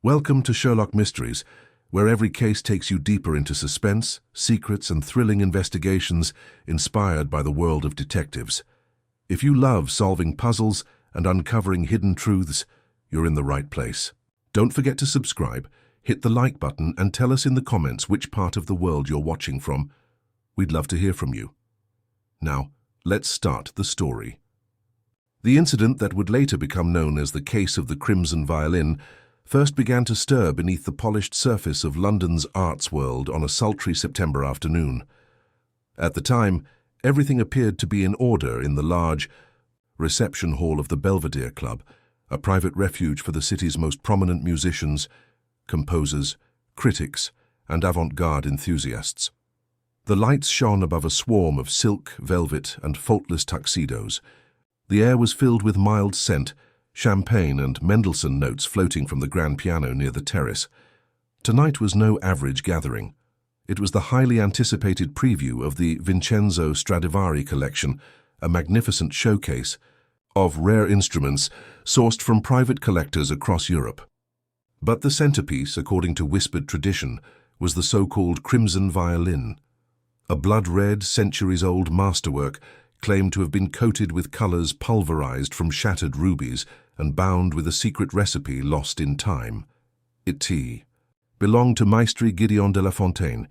Welcome to Sherlock Mysteries, where every case takes you deeper into suspense, secrets, and thrilling investigations inspired by the world of detectives. If you love solving puzzles and uncovering hidden truths, you're in the right place. Don't forget to subscribe, hit the like button, and tell us in the comments which part of the world you're watching from. We'd love to hear from you. Now, let's start the story. The incident that would later become known as the case of the Crimson Violin first began to stir beneath the polished surface of London's arts world on a sultry September afternoon. At the time, everything appeared to be in order in the large reception hall of the Belvedere Club, a private refuge for the city's most prominent musicians, composers, critics, and avant-garde enthusiasts. The lights shone above a swarm of silk, velvet, and faultless tuxedos. The air was filled with mild scent, champagne and Mendelssohn notes floating from the grand piano near the terrace. Tonight was no average gathering. It was the highly anticipated preview of the Vincenzo Stradivari collection, a magnificent showcase of rare instruments sourced from private collectors across Europe. But the centerpiece, according to whispered tradition, was the so-called Crimson Violin, a blood-red, centuries-old masterwork claimed to have been coated with colors pulverized from shattered rubies and bound with a secret recipe lost in time. It belonged to Maestri Gideon de la Fontaine,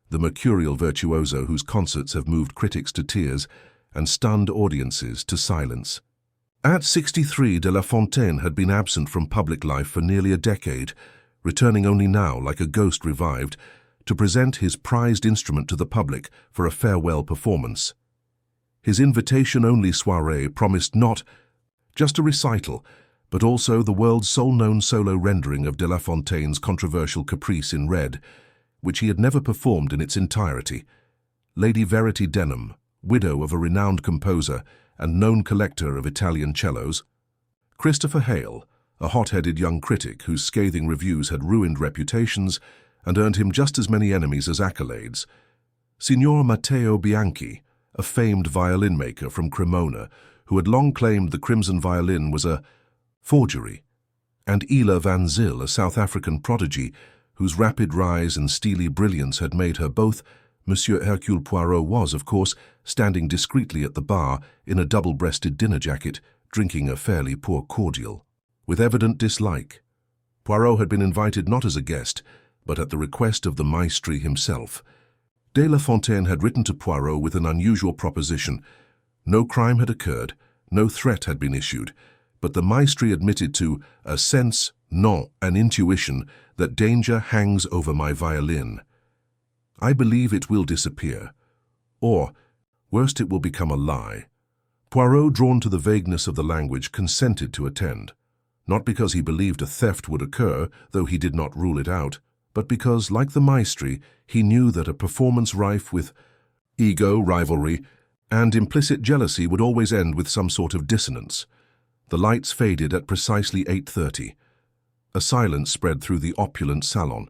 the mercurial virtuoso whose concerts have moved critics to tears and stunned audiences to silence. At 63, de la Fontaine had been absent from public life for nearly a decade, returning only now, like a ghost revived, to present his prized instrument to the public for a farewell performance. His invitation-only soirée promised not just a recital, but also the world's sole-known solo rendering of de la Fontaine's controversial Caprice in Red, which he had never performed in its entirety. Lady Verity Denham, widow of a renowned composer and known collector of Italian cellos; Christopher Hale, a hot-headed young critic whose scathing reviews had ruined reputations and earned him just as many enemies as accolades; Signor Matteo Bianchi, a famed violin maker from Cremona, who had long claimed the Crimson Violin was a forgery; and Ela Van Zyl, a South African prodigy whose rapid rise and steely brilliance had made her both. Monsieur Hercule Poirot was, of course, standing discreetly at the bar in a double-breasted dinner jacket, drinking a fairly poor cordial. With evident dislike, Poirot had been invited not as a guest, but at the request of the Maestri himself. De la Fontaine had written to Poirot with an unusual proposition. No crime had occurred, no threat had been issued, but the Maestri admitted to a sense, non, an intuition, that danger hangs over my violin. I believe it will disappear. Or, worst, it will become a lie. Poirot, drawn to the vagueness of the language, consented to attend. Not because he believed a theft would occur, though he did not rule it out, but because, like the Maestri, he knew that a performance rife with ego, rivalry, and implicit jealousy would always end with some sort of dissonance. The lights faded at precisely 8:30. A silence spread through the opulent salon.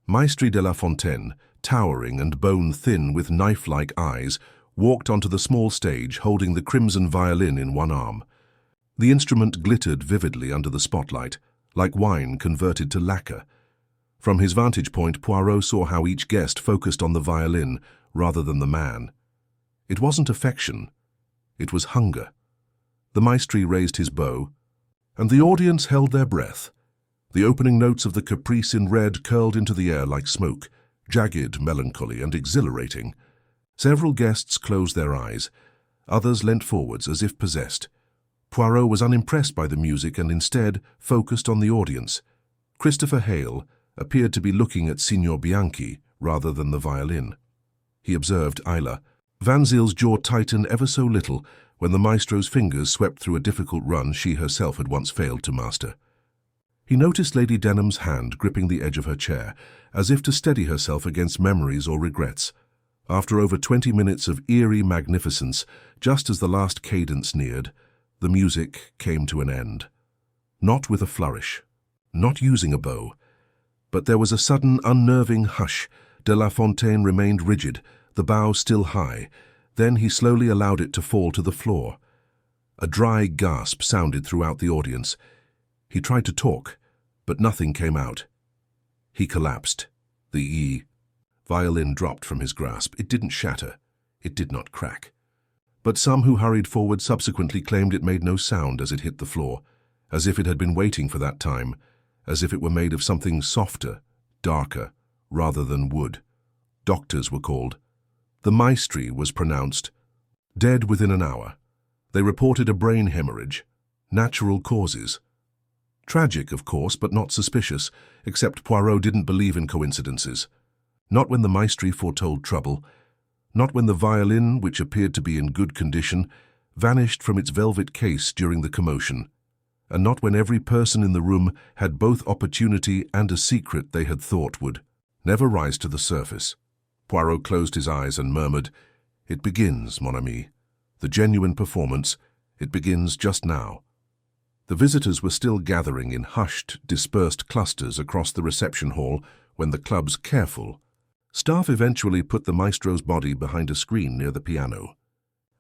Maestri de la Fontaine, towering and bone-thin with knife-like eyes, walked onto the small stage holding the Crimson Violin in one arm. The instrument glittered vividly under the spotlight, like wine converted to lacquer. From his vantage point, Poirot saw how each guest focused on the violin rather than the man. It wasn't affection, it was hunger. The Maestri raised his bow, and the audience held their breath. The opening notes of the Caprice in Red curled into the air like smoke, jagged, melancholy, and exhilarating. Several guests closed their eyes. Others leant forwards as if possessed. Poirot was unimpressed by the music and instead focused on the audience. Christopher Hale appeared to be looking at Signor Bianchi rather than the violin. He observed Ela Van Zyl's jaw tightened ever so little when the maestro's fingers swept through a difficult run she herself had once failed to master. He noticed Lady Denham's hand gripping the edge of her chair, as if to steady herself against memories or regrets. After over 20 minutes of eerie magnificence, just as the last cadence neared, the music came to an end. Not with a flourish, not using a bow, but there was a sudden unnerving hush. De la Fontaine remained rigid, the bow still high. Then he slowly allowed it to fall to the floor. A dry gasp sounded throughout the audience. He tried to talk, but nothing came out. He collapsed. The violin dropped from his grasp. It didn't shatter. It did not crack. But some who hurried forward subsequently claimed it made no sound as it hit the floor, as if it had been waiting for that time, as if it were made of something softer, darker, rather than wood. Doctors were called. The maestri was pronounced dead within an hour. They reported a brain hemorrhage. Natural causes. Tragic, of course, but not suspicious, except Poirot didn't believe in coincidences. Not when the maestri foretold trouble. Not when the violin, which appeared to be in good condition, vanished from its velvet case during the commotion. And not when every person in the room had both opportunity and a secret they had thought would never rise to the surface. Poirot closed his eyes and murmured, "It begins, mon ami. The genuine performance, it begins just now." The visitors were still gathering in hushed, dispersed clusters across the reception hall when the club's careful staff eventually put the maestro's body behind a screen near the piano.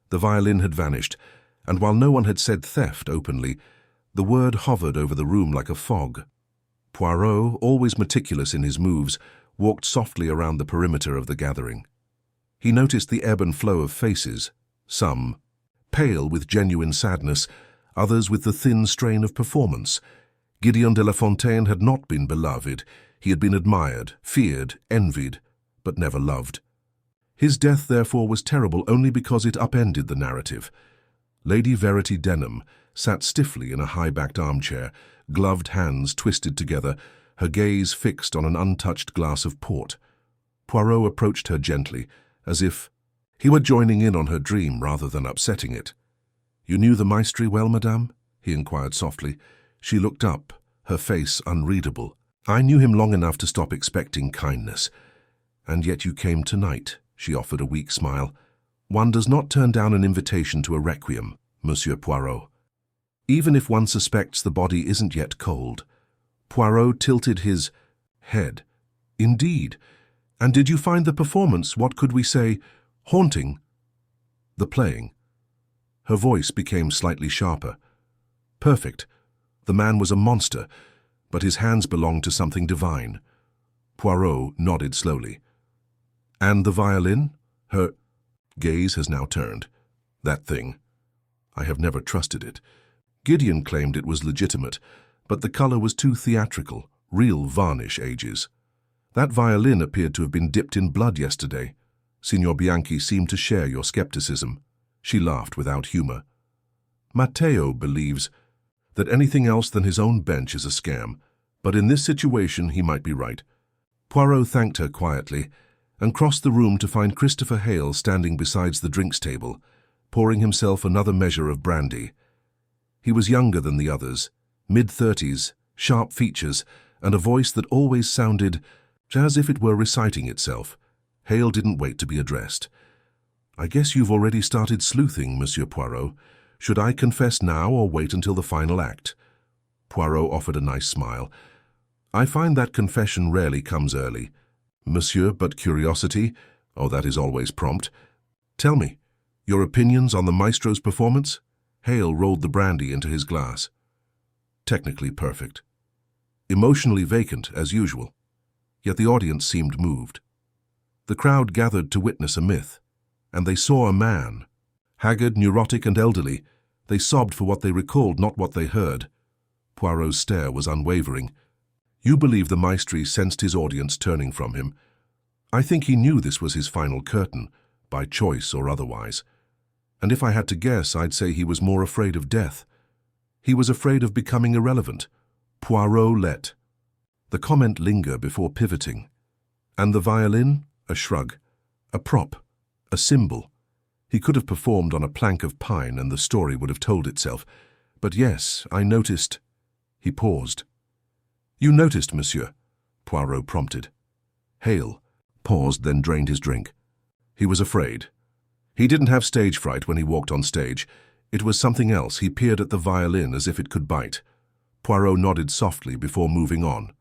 The violin had vanished, and while no one had said theft openly, the word hovered over the room like a fog. Poirot, always meticulous in his moves, walked softly around the perimeter of the gathering. He noticed the ebb and flow of faces, some pale with genuine sadness, others with the thin strain of performance. Gideon de la Fontaine had not been beloved. He had been admired, feared, envied, but never loved. His death, therefore, was terrible only because it upended the narrative. Lady Verity Denham sat stiffly in a high-backed armchair, gloved hands twisted together, her gaze fixed on an untouched glass of port. Poirot approached her gently, as if he were joining in on her dream rather than upsetting it. "You knew the maestri well, madame?" he inquired softly. She looked up, her face unreadable. "I knew him long enough to stop expecting kindness. And yet you came tonight," she offered a weak smile. "One does not turn down an invitation to a requiem, Monsieur Poirot. Even if one suspects the body isn't yet cold." Poirot tilted his head. "Indeed. And did you find the performance, what could we say, haunting?" "The playing." Her voice became slightly sharper. "Perfect. The man was a monster, but his hands belonged to something divine." Poirot nodded slowly. "And the violin?" Her gaze has now turned. "That thing. I have never trusted it. Gideon claimed it was legitimate, but the color was too theatrical, real varnish ages. That violin appeared to have been dipped in blood yesterday. Signor Bianchi seemed to share your skepticism." She laughed without humor. "Matteo believes that anything else than his own bench is a scam, but in this situation he might be right." Poirot thanked her quietly and crossed the room to find Christopher Hale standing beside the drinks table, pouring himself another measure of brandy. He was younger than the others, mid-30s, sharp features, and a voice that always sounded as if it were reciting itself. Hale didn't wait to be addressed. "I guess you've already started sleuthing, Monsieur Poirot. Should I confess now or wait until the final act?" Poirot offered a nice smile. "I find that confession rarely comes early, Monsieur, but curiosity, oh, that is always prompt. Tell me, your opinions on the maestro's performance?" Hale rolled the brandy into his glass. "Technically perfect. Emotionally vacant, as usual." Yet the audience seemed moved. The crowd gathered to witness a myth, and they saw a man. Haggard, neurotic, and elderly, they sobbed for what they recalled, not what they heard. Poirot's stare was unwavering. "You believe the maestri sensed his audience turning from him. I think he knew this was his final curtain, by choice or otherwise. And if I had to guess, I'd say he was more afraid of death. He was afraid of becoming irrelevant." Poirot let the comment linger before pivoting. "And the violin?" A shrug. "A prop. A symbol. He could have performed on a plank of pine and the story would have told itself. But yes, I noticed." He paused. "You noticed, monsieur?" Poirot prompted. Hale paused, then drained his drink. He was afraid. He didn't have stage fright when he walked on stage. It was something else. He peered at the violin as if it could bite. Poirot nodded softly before moving on.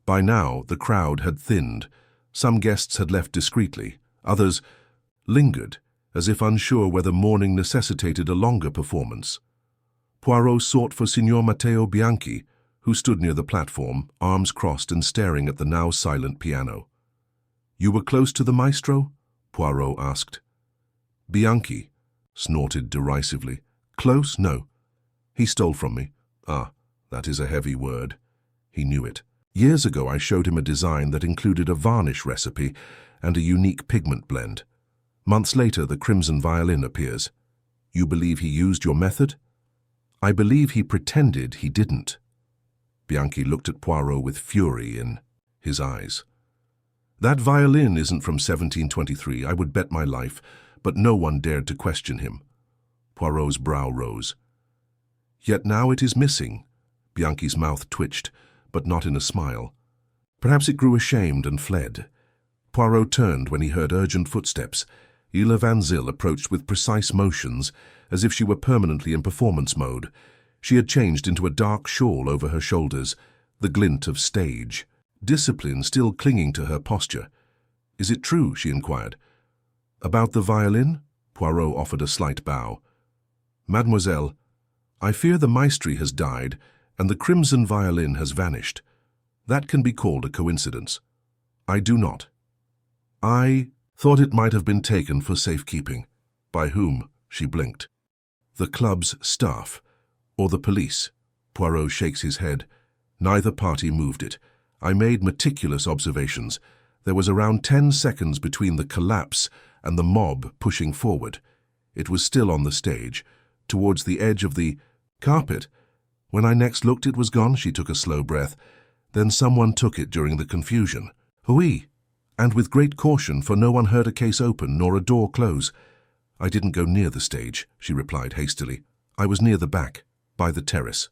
By now, the crowd had thinned. Some guests had left discreetly. Others lingered, as if unsure whether mourning necessitated a longer performance. Poirot sought for Signor Matteo Bianchi, who stood near the platform, arms crossed and staring at the now silent piano. "You were close to the maestro?" Poirot asked. "Bianchi," snorted derisively. "Close? No. He stole from me." "Ah, that is a heavy word." He knew it. "Years ago I showed him a design that included a varnish recipe and a unique pigment blend. Months later, the crimson violin appears. You believe he used your method?" "I believe he pretended he didn't." Bianchi looked at Poirot with fury in his eyes. "That violin isn't from 1723, I would bet my life, but no one dared to question him." Poirot's brow rose. "Yet now it is missing." Bianchi's mouth twitched, but not in a smile. Perhaps it grew ashamed and fled. Poirot turned when he heard urgent footsteps. Ila Van Zyl approached with precise motions, as if she were permanently in performance mode. She had changed into a dark shawl over her shoulders, the glint of stage. Discipline still clinging to her posture. "Is it true?" she inquired. "About the violin?" Poirot offered a slight bow. "Mademoiselle, I fear the maestri has died, and the crimson violin has vanished. That can be called a coincidence. I do not. I thought it might have been taken for safekeeping." "By whom?" She blinked. "The club's staff, or the police." Poirot shakes his head. "Neither party moved it. I made meticulous observations. There was around 10 seconds between the collapse and the mob pushing forward. It was still on the stage, towards the edge of the carpet. When I next looked, it was gone." She took a slow breath. "Then someone took it during the confusion. Oui, and with great caution, for no one heard a case open nor a door close." "I didn't go near the stage," she replied hastily. "I was near the back, by the terrace."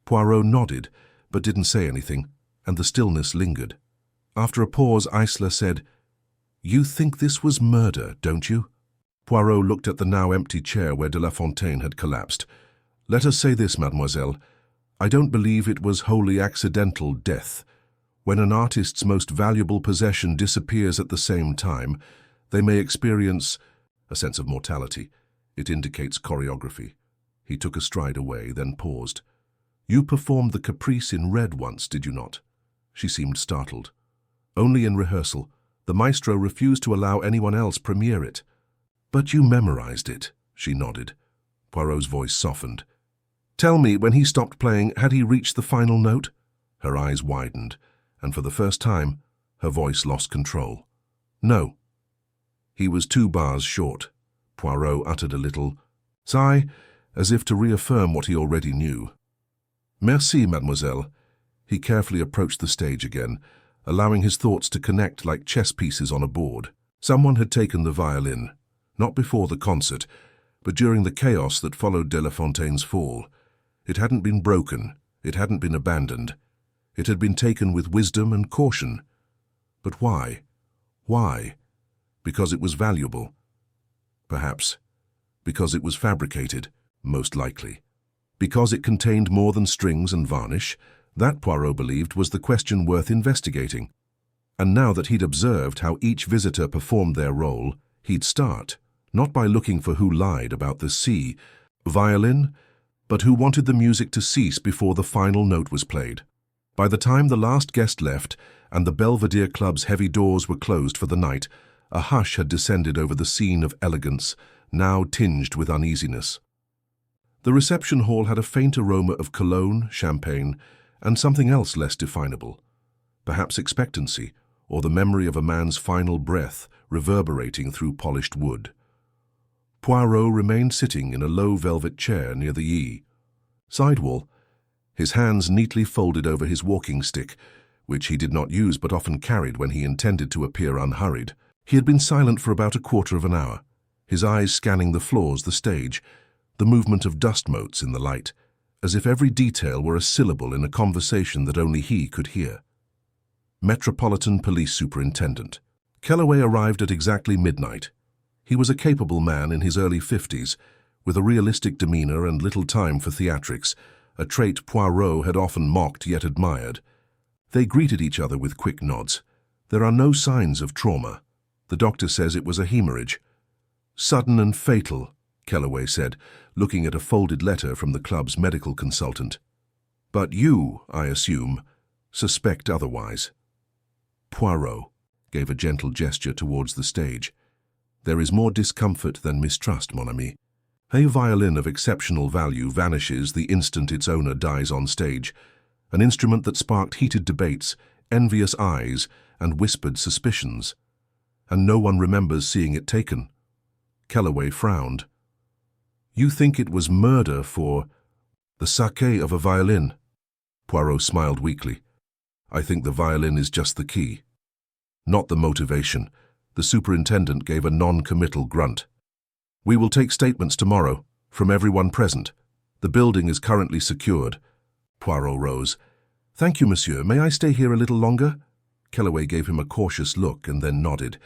Poirot nodded, but didn't say anything, and the stillness lingered. After a pause, Isla said, "You think this was murder, don't you?" Poirot looked at the now empty chair where de La Fontaine had collapsed. "Let us say this, mademoiselle. I don't believe it was wholly accidental death. When an artist's most valuable possession disappears at the same time, they may experience a sense of mortality. It indicates choreography." He took a stride away, then paused. "You performed the caprice in red once, did you not?" She seemed startled. "Only in rehearsal. The maestro refused to allow anyone else premiere it." "But you memorized it." She nodded. Poirot's voice softened. "Tell me, when he stopped playing, had he reached the final note?" Her eyes widened, and for the first time, her voice lost control. "No." "He was 2 bars short." Poirot uttered a little sigh, as if to reaffirm what he already knew. "Merci, mademoiselle." He carefully approached the stage again, allowing his thoughts to connect like chess pieces on a board. Someone had taken the violin, not before the concert, but during the chaos that followed de La Fontaine's fall. It hadn't been broken, it hadn't been abandoned. It had been taken with wisdom and caution. But why? Why? Because it was valuable. Perhaps. Because it was fabricated, most likely. Because it contained more than strings and varnish. That, Poirot believed, was the question worth investigating. And now that he'd observed how each visitor performed their role, he'd start, not by looking for who lied about the C, violin, but who wanted the music to cease before the final note was played. By the time the last guest left and the Belvedere Club's heavy doors were closed for the night, a hush had descended over the scene of elegance, now tinged with uneasiness. The reception hall had a faint aroma of cologne, champagne, and something else less definable. Perhaps expectancy, or the memory of a man's final breath reverberating through polished wood. Poirot remained sitting in a low velvet chair near the sidewall, his hands neatly folded over his walking stick, which he did not use but often carried when he intended to appear unhurried. He had been silent for about a quarter of an hour, his eyes scanning the floors, the stage, the movement of dust motes in the light, as if every detail were a syllable in a conversation that only he could hear. Metropolitan Police Superintendent. Kellaway arrived at exactly midnight. He was a capable man in his early 50s, with a realistic demeanor and little time for theatrics, a trait Poirot had often mocked yet admired. They greeted each other with quick nods. "There are no signs of trauma. The doctor says it was a hemorrhage." "Sudden and fatal," Kellaway said, looking at a folded letter from the club's medical consultant. But you, I assume, suspect otherwise." Poirot gave a gentle gesture towards the stage. "There is more discomfort than mistrust, mon ami. A violin of exceptional value vanishes the instant its owner dies on stage, an instrument that sparked heated debates, envious eyes, and whispered suspicions. And no one remembers seeing it taken." Kellaway frowned. "You think it was murder for the sake of a violin?" Poirot smiled weakly. "I think the violin is just the key, not the motivation." The superintendent gave a non-committal grunt. "We will take statements tomorrow, from everyone present. The building is currently secured." Poirot rose. "Thank you, monsieur. May I stay here a little longer?" Kellaway gave him a cautious look and then nodded.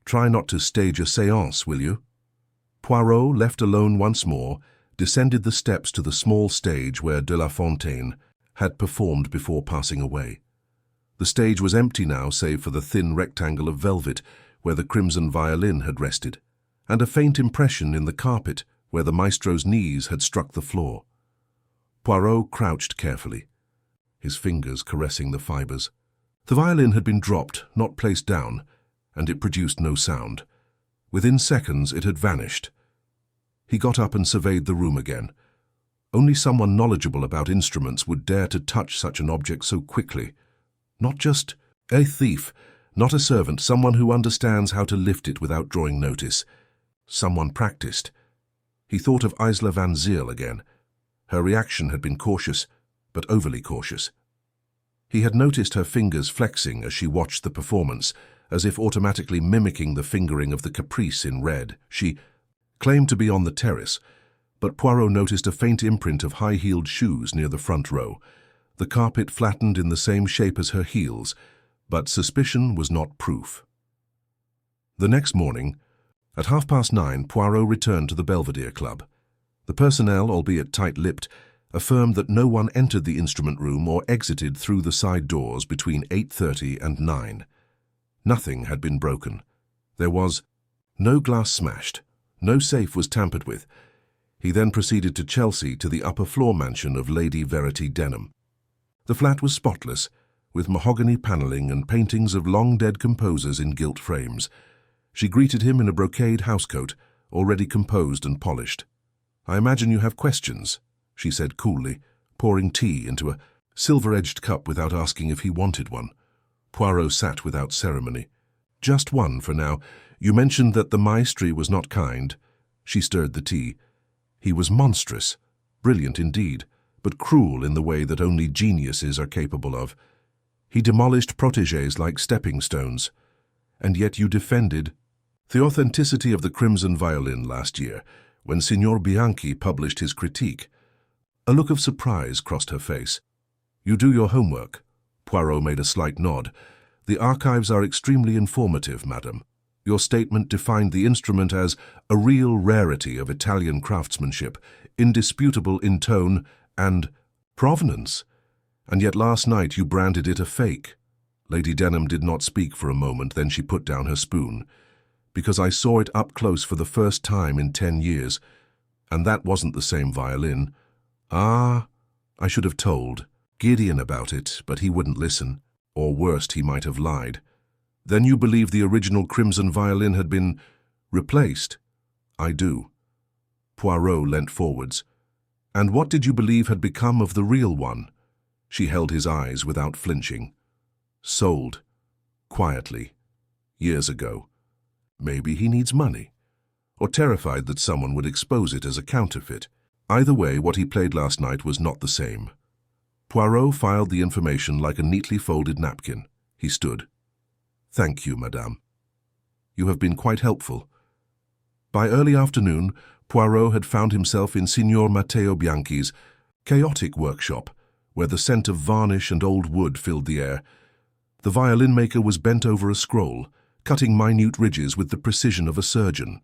"Try not to stage a séance, will you?" Poirot, left alone once more, descended the steps to the small stage where De La Fontaine had performed before passing away. The stage was empty now, save for the thin rectangle of velvet where the crimson violin had rested, and a faint impression in the carpet where the maestro's knees had struck the floor. Poirot crouched carefully, his fingers caressing the fibers. The violin had been dropped, not placed down, and it produced no sound. Within seconds it had vanished. He got up and surveyed the room again. Only someone knowledgeable about instruments would dare to touch such an object so quickly. Not just a thief, not a servant, someone who understands how to lift it without drawing notice. Someone practiced. He thought of Isla Van Zyl again. Her reaction had been cautious, but overly cautious. He had noticed her fingers flexing as she watched the performance, as if automatically mimicking the fingering of the caprice in red. She claimed to be on the terrace, but Poirot noticed a faint imprint of high-heeled shoes near the front row. The carpet flattened in the same shape as her heels, but suspicion was not proof. The next morning, at 9:30, Poirot returned to the Belvedere Club. The personnel, albeit tight-lipped, affirmed that no one entered the instrument room or exited through the side doors between 8:30 and 9. Nothing had been broken. There was no glass smashed. No safe was tampered with. He then proceeded to Chelsea to the upper-floor mansion of Lady Verity Denham. The flat was spotless, with mahogany panelling and paintings of long-dead composers in gilt frames. She greeted him in a brocade housecoat, already composed and polished. "I imagine you have questions," she said coolly, pouring tea into a silver-edged cup without asking if he wanted one. Poirot sat without ceremony. "Just one for now. You mentioned that the maestri was not kind." She stirred the tea. "He was monstrous, brilliant indeed, but cruel in the way that only geniuses are capable of. He demolished protégés like stepping stones. And yet you defended the authenticity of the crimson violin last year, when Signor Bianchi published his critique." A look of surprise crossed her face. "You do your homework." Poirot made a slight nod. "The archives are extremely informative, madam. Your statement defined the instrument as a real rarity of Italian craftsmanship, indisputable in tone and provenance. And yet last night you branded it a fake." Lady Denham did not speak for a moment, then she put down her spoon. "Because I saw it up close for the first time in 10 years. And that wasn't the same violin." "Ah, I should have told Gideon about it, but he wouldn't listen. Or worst, he might have lied." "Then you believe the original crimson violin had been replaced?" "I do." Poirot leant forwards. "And what did you believe had become of the real one?" She held his eyes without flinching. "Sold. Quietly. Years ago. Maybe he needs money. Or terrified that someone would expose it as a counterfeit. Either way, what he played last night was not the same." Poirot filed the information like a neatly folded napkin. He stood. "Thank you, madame. You have been quite helpful." By early afternoon, Poirot had found himself in Signor Matteo Bianchi's chaotic workshop, where the scent of varnish and old wood filled the air. The violin maker was bent over a scroll, cutting minute ridges with the precision of a surgeon.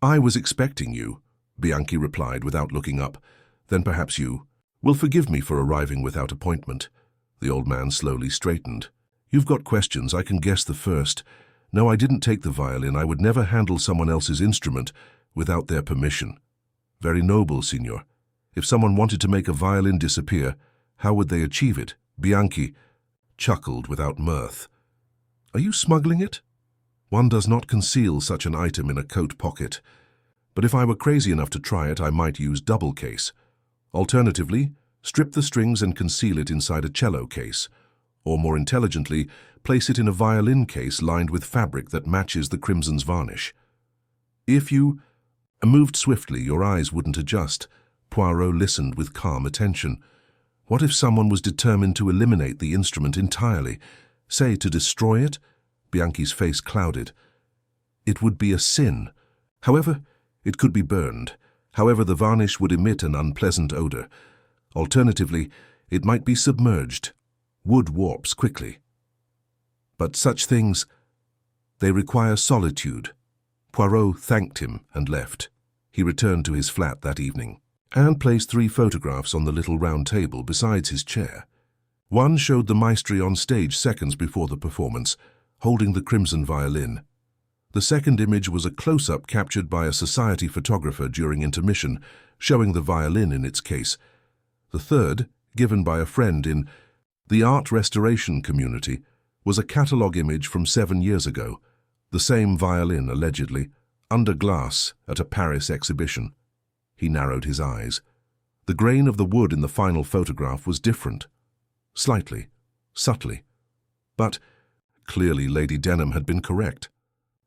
"I was expecting you," Bianchi replied without looking up. "Then perhaps you will forgive me for arriving without appointment." The old man slowly straightened. "You've got questions, I can guess the first. No, I didn't take the violin. I would never handle someone else's instrument without their permission." "Very noble, signor. If someone wanted to make a violin disappear, How would they achieve it? Bianchi chuckled without mirth. Are you smuggling it? One does not conceal such an item in a coat pocket. But if I were crazy enough to try it, I might use double case. Alternatively, strip the strings and conceal it inside a cello case. Or more intelligently, place it in a violin case lined with fabric that matches the crimson's varnish. If you moved swiftly, your eyes wouldn't adjust. Poirot listened with calm attention. What if someone was determined to eliminate the instrument entirely? Say, to destroy it? Bianchi's face clouded. It would be a sin. However, it could be burned. However, the varnish would emit an unpleasant odor. Alternatively, it might be submerged. Wood warps quickly. But such things, they require solitude. Poirot thanked him and left. He returned to his flat that evening and placed 3 photographs on the little round table besides his chair. One showed the maestri on stage seconds before the performance, holding the crimson violin. The second image was a close-up captured by a society photographer during intermission, showing the violin in its case. The third, given by a friend in the art restoration community, was a catalogue image from 7 years ago, the same violin, allegedly, under glass at a Paris exhibition. He narrowed his eyes. The grain of the wood in the final photograph was different. Slightly, subtly. But clearly Lady Denham had been correct.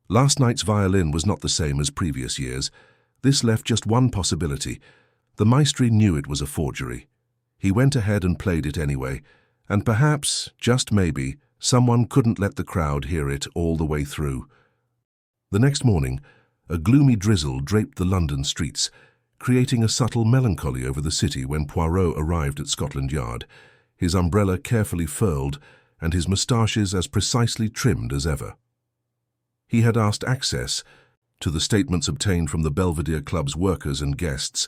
Last night's violin was not the same as previous years. This left just one possibility. The maestri knew it was a forgery. He went ahead and played it anyway, and perhaps, just maybe, someone couldn't let the crowd hear it all the way through. The next morning, a gloomy drizzle draped the London streets, creating a subtle melancholy over the city when Poirot arrived at Scotland Yard, his umbrella carefully furled and his moustaches as precisely trimmed as ever. He had asked access to the statements obtained from the Belvedere Club's workers and guests,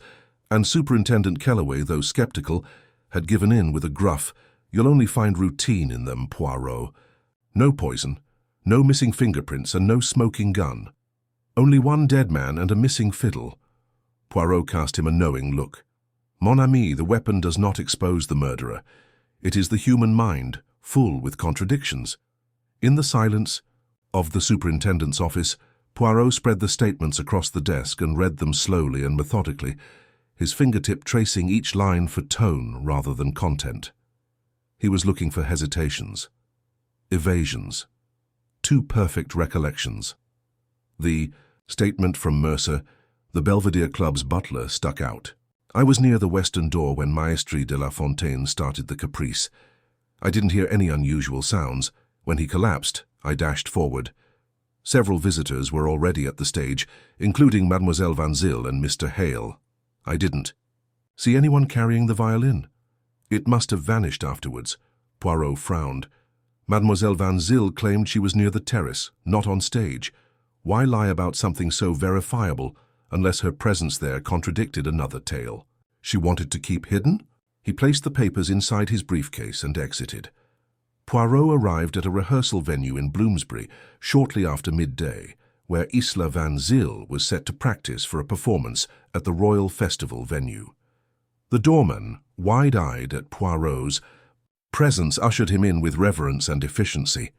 and Superintendent Kellaway, though sceptical, had given in with a gruff, "You'll only find routine in them, Poirot. No poison, no missing fingerprints, and no smoking gun. Only one dead man and a missing fiddle." Poirot cast him a knowing look. "Mon ami, the weapon does not expose the murderer. It is the human mind, full with contradictions." In the silence of the superintendent's office, Poirot spread the statements across the desk and read them slowly and methodically, his fingertip tracing each line for tone rather than content. He was looking for hesitations, evasions, too perfect recollections. The statement from Mercer, the Belvedere Club's butler, stuck out. "I was near the western door when Maestri de la Fontaine started the caprice. I didn't hear any unusual sounds. When he collapsed, I dashed forward. Several visitors were already at the stage, including Mademoiselle Van Zyl and Mr. Hale. I didn't see anyone carrying the violin. It must have vanished afterwards." Poirot frowned. Mademoiselle Van Zyl claimed she was near the terrace, not on stage. Why lie about something so verifiable unless her presence there contradicted another tale? She wanted to keep hidden? He placed the papers inside his briefcase and exited. Poirot arrived at a rehearsal venue in Bloomsbury shortly after midday, where Isla Van Zyl was set to practice for a performance at the Royal Festival venue. The doorman, wide-eyed at Poirot's presence, ushered him in with reverence and efficiency.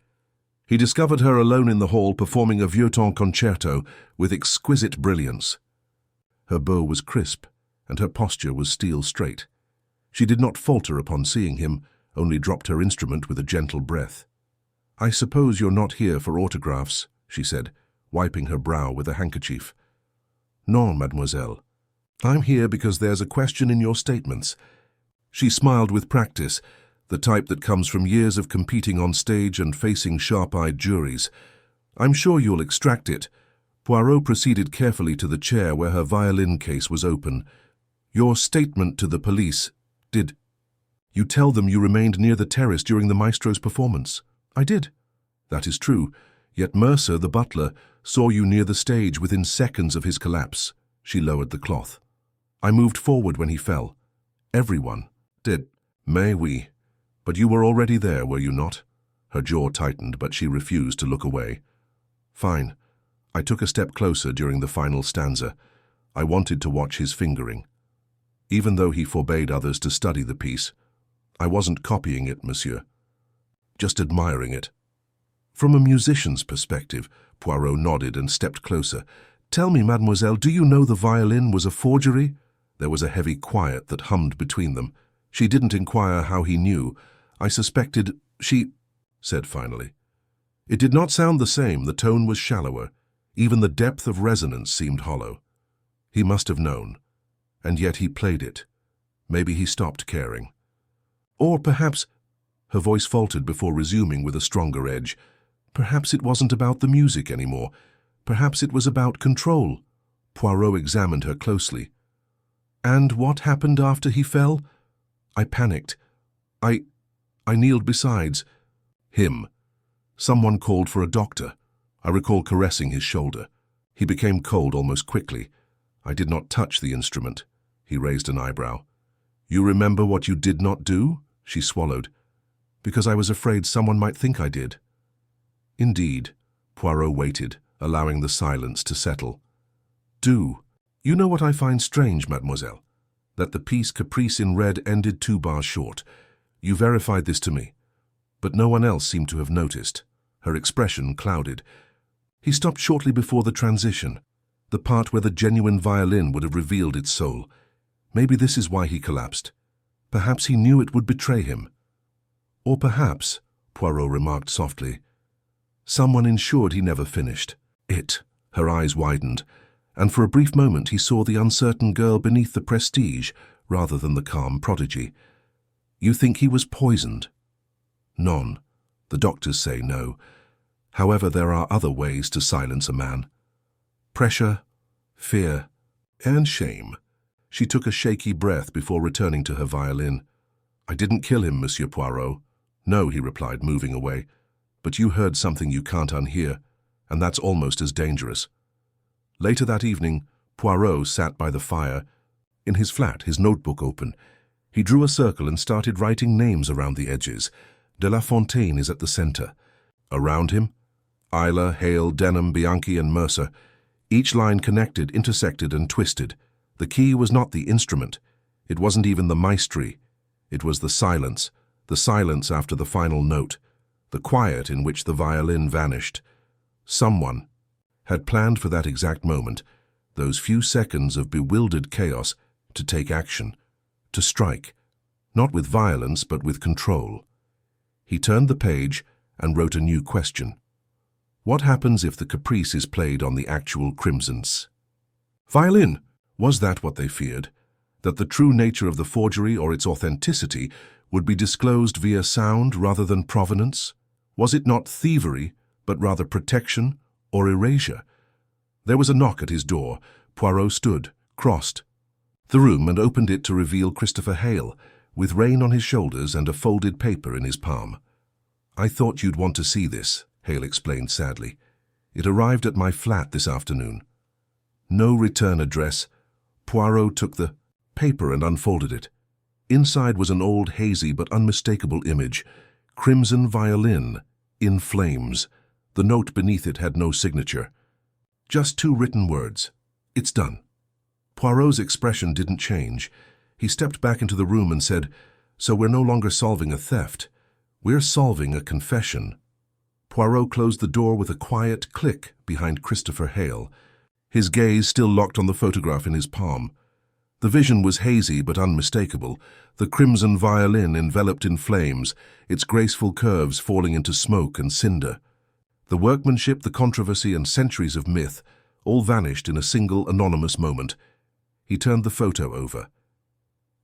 He discovered her alone in the hall performing a vieux-temps concerto with exquisite brilliance. Her bow was crisp, and her posture was steel straight. She did not falter upon seeing him, only dropped her instrument with a gentle breath. "I suppose you're not here for autographs," she said, wiping her brow with a handkerchief. "Non, mademoiselle. I'm here because there's a question in your statements." She smiled with practice, the type that comes from years of competing on stage and facing sharp-eyed juries. "I'm sure you'll extract it." Poirot proceeded carefully to the chair where her violin case was open. "Your statement to the police, did you tell them you remained near the terrace during the maestro's performance?" "I did." "That is true. Yet Mercer, the butler, saw you near the stage within seconds of his collapse." She lowered the cloth. "I moved forward when he fell." "Everyone did." "Mais oui. But you were already there, were you not?" Her jaw tightened, but she refused to look away. "Fine. I took a step closer during the final stanza. I wanted to watch his fingering. Even though he forbade others to study the piece, I wasn't copying it, monsieur. Just admiring it. From a musician's perspective, Poirot nodded and stepped closer. Tell me, mademoiselle, do you know the violin was a forgery? There was a heavy quiet that hummed between them. She didn't inquire how he knew. I suspected she said finally. It did not sound the same. The tone was shallower. Even the depth of resonance seemed hollow. He must have known. And yet he played it. Maybe he stopped caring. Or perhaps, her voice faltered before resuming with a stronger edge, perhaps it wasn't about the music anymore. Perhaps it was about control. Poirot examined her closely. And what happened after he fell? I panicked. I kneeled besides him. Someone called for a doctor. I recall caressing his shoulder. He became cold almost quickly. I did not touch the instrument. He raised an eyebrow. You remember what you did not do? She swallowed. Because I was afraid someone might think I did. Indeed. Poirot waited, allowing the silence to settle. Do. You know what I find strange, mademoiselle? That the piece Caprice in Red ended 2 bars short. You verified this to me. But no one else seemed to have noticed. Her expression clouded. He stopped shortly before the transition, the part where the genuine violin would have revealed its soul. Maybe this is why he collapsed. Perhaps he knew it would betray him. Or perhaps, Poirot remarked softly, someone ensured he never finished. It. Her eyes widened, and for a brief moment he saw the uncertain girl beneath the prestige rather than the calm prodigy. You think he was poisoned? None. The doctors say no. However, there are other ways to silence a man. Pressure, fear, and shame. She took a shaky breath before returning to her violin. I didn't kill him, Monsieur Poirot. No, he replied, moving away. But you heard something you can't unhear, and that's almost as dangerous. Later that evening, Poirot sat by the fire. In his flat, his notebook open. He drew a circle and started writing names around the edges. De La Fontaine is at the center. Around him, Isla, Hale, Denham, Bianchi, and Mercer. Each line connected, intersected, and twisted. The key was not the instrument. It wasn't even the maestri. It was the silence after the final note, the quiet in which the violin vanished. Someone had planned for that exact moment, those few seconds of bewildered chaos, to take action, to strike, not with violence but with control. He turned the page and wrote a new question. What happens if the caprice is played on the actual crimsons? Violin! Was that what they feared? That the true nature of the forgery or its authenticity would be disclosed via sound rather than provenance? Was it not thievery, but rather protection or erasure? There was a knock at his door. Poirot stood, crossed the room and opened it to reveal Christopher Hale, with rain on his shoulders and a folded paper in his palm. I thought you'd want to see this, Hale explained sadly. It arrived at my flat this afternoon. No return address. Poirot took the paper and unfolded it. Inside was an old, hazy but unmistakable image. Crimson violin, in flames. The note beneath it had no signature. Just 2 written words. It's done. Poirot's expression didn't change. He stepped back into the room and said, So we're no longer solving a theft. We're solving a confession. Poirot closed the door with a quiet click behind Christopher Hale, his gaze still locked on the photograph in his palm. The vision was hazy but unmistakable, the crimson violin enveloped in flames, its graceful curves falling into smoke and cinder. The workmanship, the controversy, and centuries of myth all vanished in a single anonymous moment. He turned the photo over.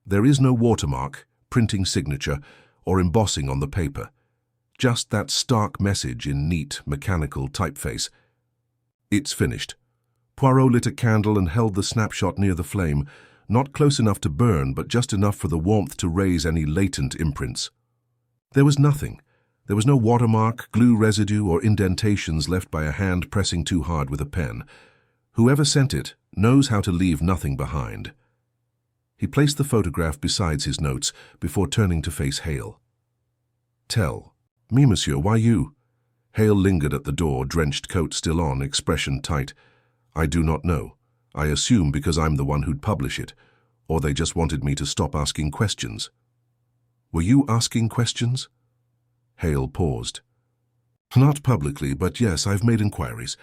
There is no watermark, printing signature, or embossing on the paper. Just that stark message in neat, mechanical typeface. It's finished. Poirot lit a candle and held the snapshot near the flame, not close enough to burn, but just enough for the warmth to raise any latent imprints. There was nothing. There was no watermark, glue residue, or indentations left by a hand pressing too hard with a pen. Whoever sent it knows how to leave nothing behind. He placed the photograph beside his notes before turning to face Hale. Tell me, monsieur, why you? Hale lingered at the door, drenched coat still on, expression tight. I do not know. I assume because I'm the one who'd publish it, or they just wanted me to stop asking questions. Were you asking questions? Hale paused. Not publicly, but yes, I've made inquiries.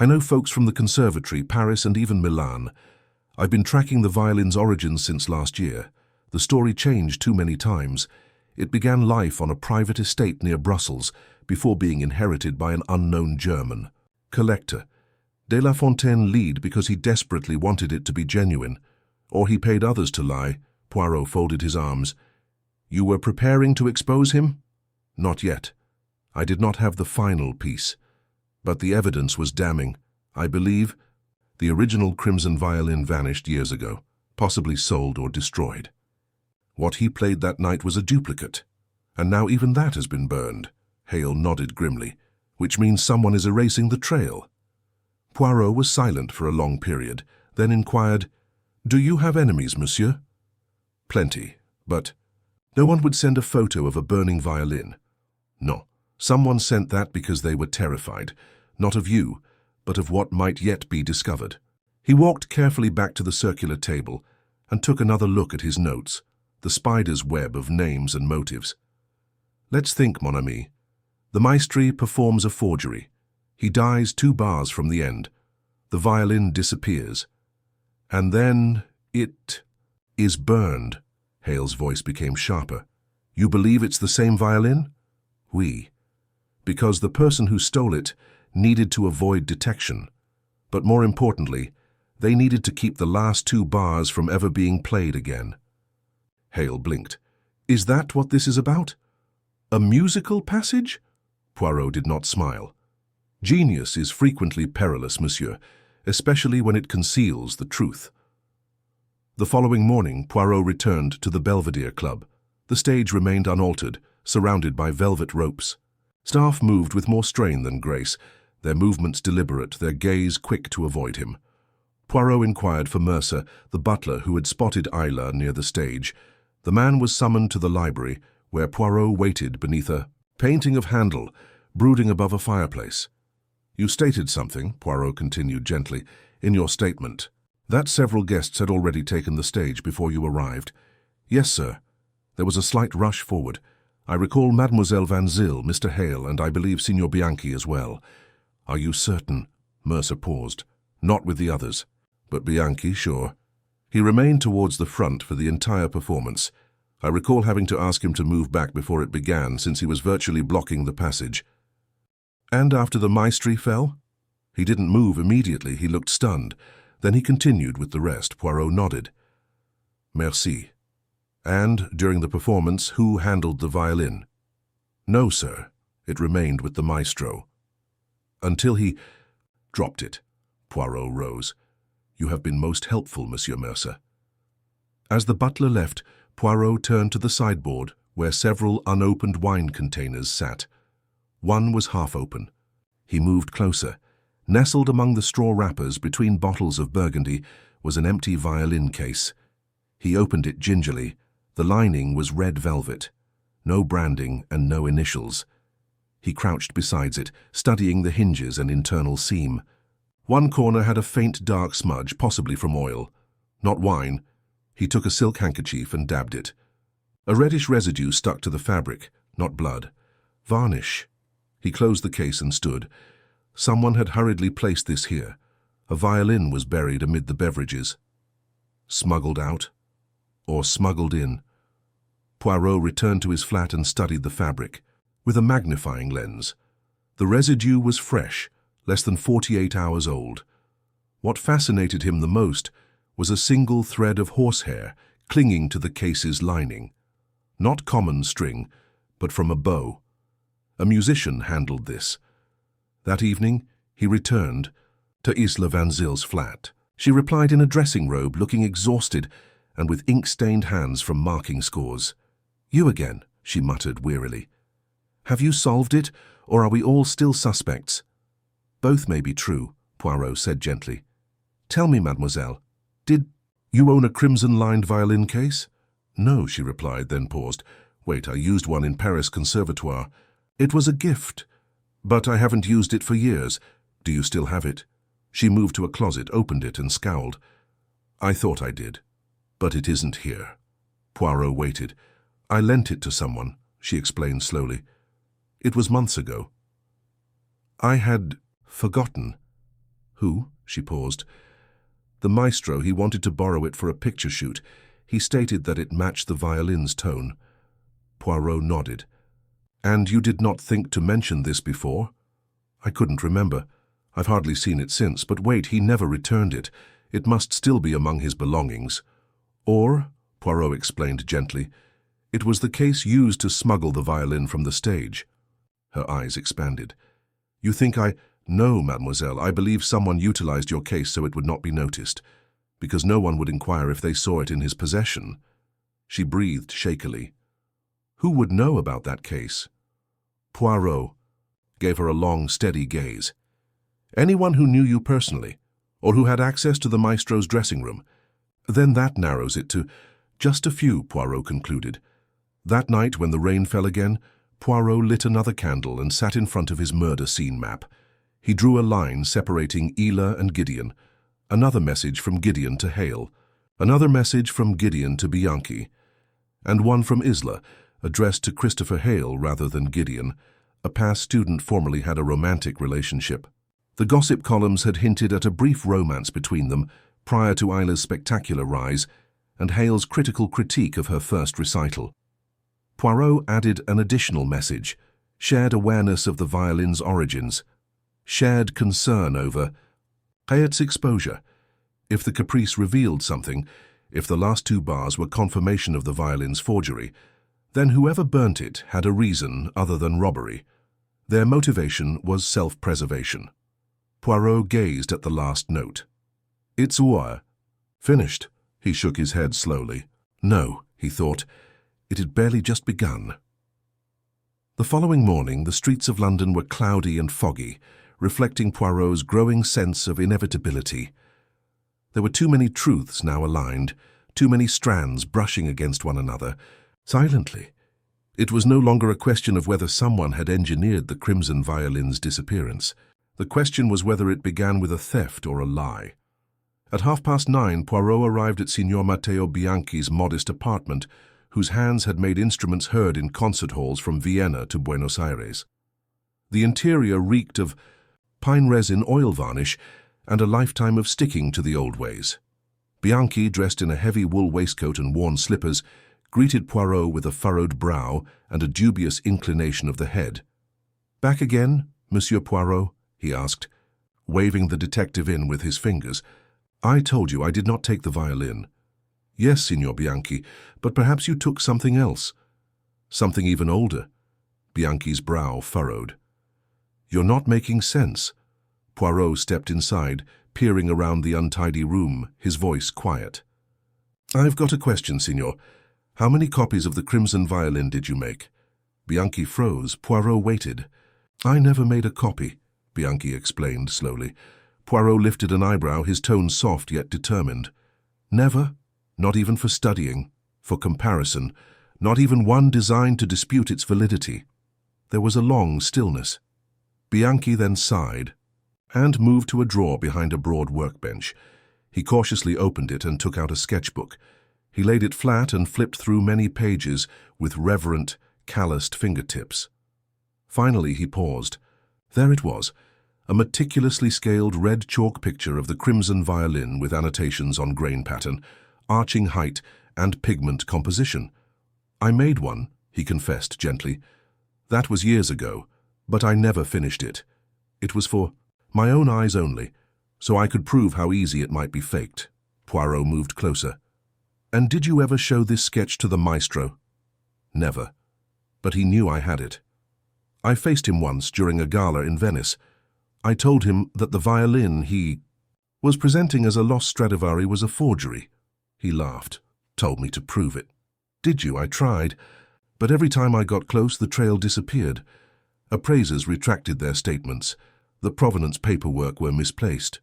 I know folks from the conservatory, Paris and even Milan. I've been tracking the violin's origins since last year. The story changed too many times. It began life on a private estate near Brussels before being inherited by an unknown German collector. De La Fontaine lied because he desperately wanted it to be genuine. Or he paid others to lie. Poirot folded his arms. You were preparing to expose him? Not yet. I did not have the final piece. But the evidence was damning. I believe the original crimson violin vanished years ago, possibly sold or destroyed. What he played that night was a duplicate. And now even that has been burned. Hale nodded grimly, which means someone is erasing the trail. Poirot was silent for a long period, then inquired, Do you have enemies, monsieur? Plenty, but no one would send a photo of a burning violin. No, someone sent that because they were terrified, not of you, but of what might yet be discovered. He walked carefully back to the circular table and took another look at his notes, the spider's web of names and motives. Let's think, mon ami. The maestri performs a forgery. He dies 2 bars from the end. The violin disappears. And then it is burned. Hale's voice became sharper. You believe it's the same violin? Oui. Because the person who stole it needed to avoid detection. But more importantly, they needed to keep the last 2 bars from ever being played again. Hale blinked. Is that what this is about? A musical passage? Poirot did not smile. Genius is frequently perilous, monsieur, especially when it conceals the truth. The following morning, Poirot returned to the Belvedere Club. The stage remained unaltered, surrounded by velvet ropes. Staff moved with more strain than grace, their movements deliberate, their gaze quick to avoid him. Poirot inquired for Mercer, the butler who had spotted Isla near the stage. The man was summoned to the library, where Poirot waited beneath a painting of Handel, brooding above a fireplace. You stated something, Poirot continued gently, in your statement, that several guests had already taken the stage before you arrived. Yes, sir. There was a slight rush forward. I recall Mademoiselle Van Zyl, Mr. Hale, and I believe Signor Bianchi as well. Are you certain? Mercer paused. Not with the others. But Bianchi, sure. He remained towards the front for the entire performance. I recall having to ask him to move back before it began, since he was virtually blocking the passage. And after the maestri fell? He didn't move immediately, he looked stunned. Then he continued with the rest. Poirot nodded. Merci. And, during the performance, who handled the violin? No, sir. It remained with the maestro. Until he dropped it. Poirot rose. You have been most helpful, Monsieur Mercer. As the butler left, Poirot turned to the sideboard, where several unopened wine containers sat. One was half open. He moved closer. Nestled among the straw wrappers between bottles of Burgundy was an empty violin case. He opened it gingerly. The lining was red velvet. No branding and no initials. He crouched beside it, studying the hinges and internal seam. One corner had a faint dark smudge, possibly from oil. Not wine. He took a silk handkerchief and dabbed it. A reddish residue stuck to the fabric, not blood. Varnish. He closed the case and stood. Someone had hurriedly placed this here. A violin was buried amid the beverages. Smuggled out? Or smuggled in? Poirot returned to his flat and studied the fabric, with a magnifying lens. The residue was fresh, less than 48 hours old. What fascinated him the most was a single thread of horsehair clinging to the case's lining. Not common string, but from a bow. A musician handled this. That evening, he returned to Isla Van Zyl's flat. She replied in a dressing robe, looking exhausted and with ink-stained hands from marking scores. You again, she muttered wearily. Have you solved it, or are we all still suspects? Both may be true, Poirot said gently. Tell me, mademoiselle, did you own a crimson-lined violin case? No, she replied, then paused. Wait, I used one in Paris Conservatoire. It was a gift, but I haven't used it for years. Do you still have it? She moved to a closet, opened it, and scowled. I thought I did, but it isn't here. Poirot waited. I lent it to someone, she explained slowly. It was months ago. I had forgotten. Who? She paused. The maestro. He wanted to borrow it for a picture shoot. He stated that it matched the violin's tone. Poirot nodded. And you did not think to mention this before? I couldn't remember. I've hardly seen it since, but wait, he never returned it. It must still be among his belongings. Or, Poirot explained gently, it was the case used to smuggle the violin from the stage. Her eyes expanded. You think I... No, mademoiselle, I believe someone utilized your case so it would not be noticed, because no one would inquire if they saw it in his possession. She breathed shakily. Who would know about that case? Poirot gave her a long, steady gaze. Anyone who knew you personally, or who had access to the maestro's dressing room. Then that narrows it to just a few, Poirot concluded. That night, when the rain fell again, Poirot lit another candle and sat in front of his murder scene map. He drew a line separating Ela and Gideon, another message from Gideon to Hale, another message from Gideon to Bianchi, and one from Isla, addressed to Christopher Hale rather than Gideon. A past student formerly had a romantic relationship. The gossip columns had hinted at a brief romance between them prior to Isla's spectacular rise and Hale's critical critique of her first recital. Poirot added an additional message, shared awareness of the violin's origins, shared concern over Hayat's exposure. If the caprice revealed something, if the last two bars were confirmation of the violin's forgery, then whoever burnt it had a reason other than robbery. Their motivation was self-preservation. Poirot gazed at the last note. It's war. Finished. He shook his head slowly. No, he thought. It had barely just begun. The following morning, the streets of London were cloudy and foggy, reflecting Poirot's growing sense of inevitability. There were too many truths now aligned, too many strands brushing against one another, silently. It was no longer a question of whether someone had engineered the crimson violin's disappearance. The question was whether it began with a theft or a lie. At 9:30, Poirot arrived at Signor Matteo Bianchi's modest apartment, whose hands had made instruments heard in concert halls from Vienna to Buenos Aires. The interior reeked of pine resin oil varnish and a lifetime of sticking to the old ways. Bianchi, dressed in a heavy wool waistcoat and worn slippers, greeted Poirot with a furrowed brow and a dubious inclination of the head. "Back again, Monsieur Poirot?" he asked, waving the detective in with his fingers. "I told you I did not take the violin." "Yes, Signor Bianchi, but perhaps you took something else. Something even older." Bianchi's brow furrowed. "You're not making sense." Poirot stepped inside, peering around the untidy room, his voice quiet. "I've got a question, Signor. How many copies of the Crimson Violin did you make?" Bianchi froze. Poirot waited. "I never made a copy," Bianchi explained slowly. Poirot lifted an eyebrow, his tone soft yet determined. "Never? Not even for studying, for comparison, not even one designed to dispute its validity?" There was a long stillness. Bianchi then sighed and moved to a drawer behind a broad workbench. He cautiously opened it and took out a sketchbook. He laid it flat and flipped through many pages with reverent, calloused fingertips. Finally, he paused. There it was, a meticulously scaled red chalk picture of the Crimson Violin with annotations on grain pattern, arching height, and pigment composition. "I made one," he confessed gently. "That was years ago, but I never finished it. It was for my own eyes only, so I could prove how easy it might be faked." Poirot moved closer. "And did you ever show this sketch to the maestro?" "Never. But he knew I had it. I faced him once during a gala in Venice. I told him that the violin he was presenting as a lost Stradivari was a forgery. He laughed, told me to prove it. Did you? I tried. But every time I got close, the trail disappeared. Appraisers retracted their statements. The provenance paperwork were misplaced.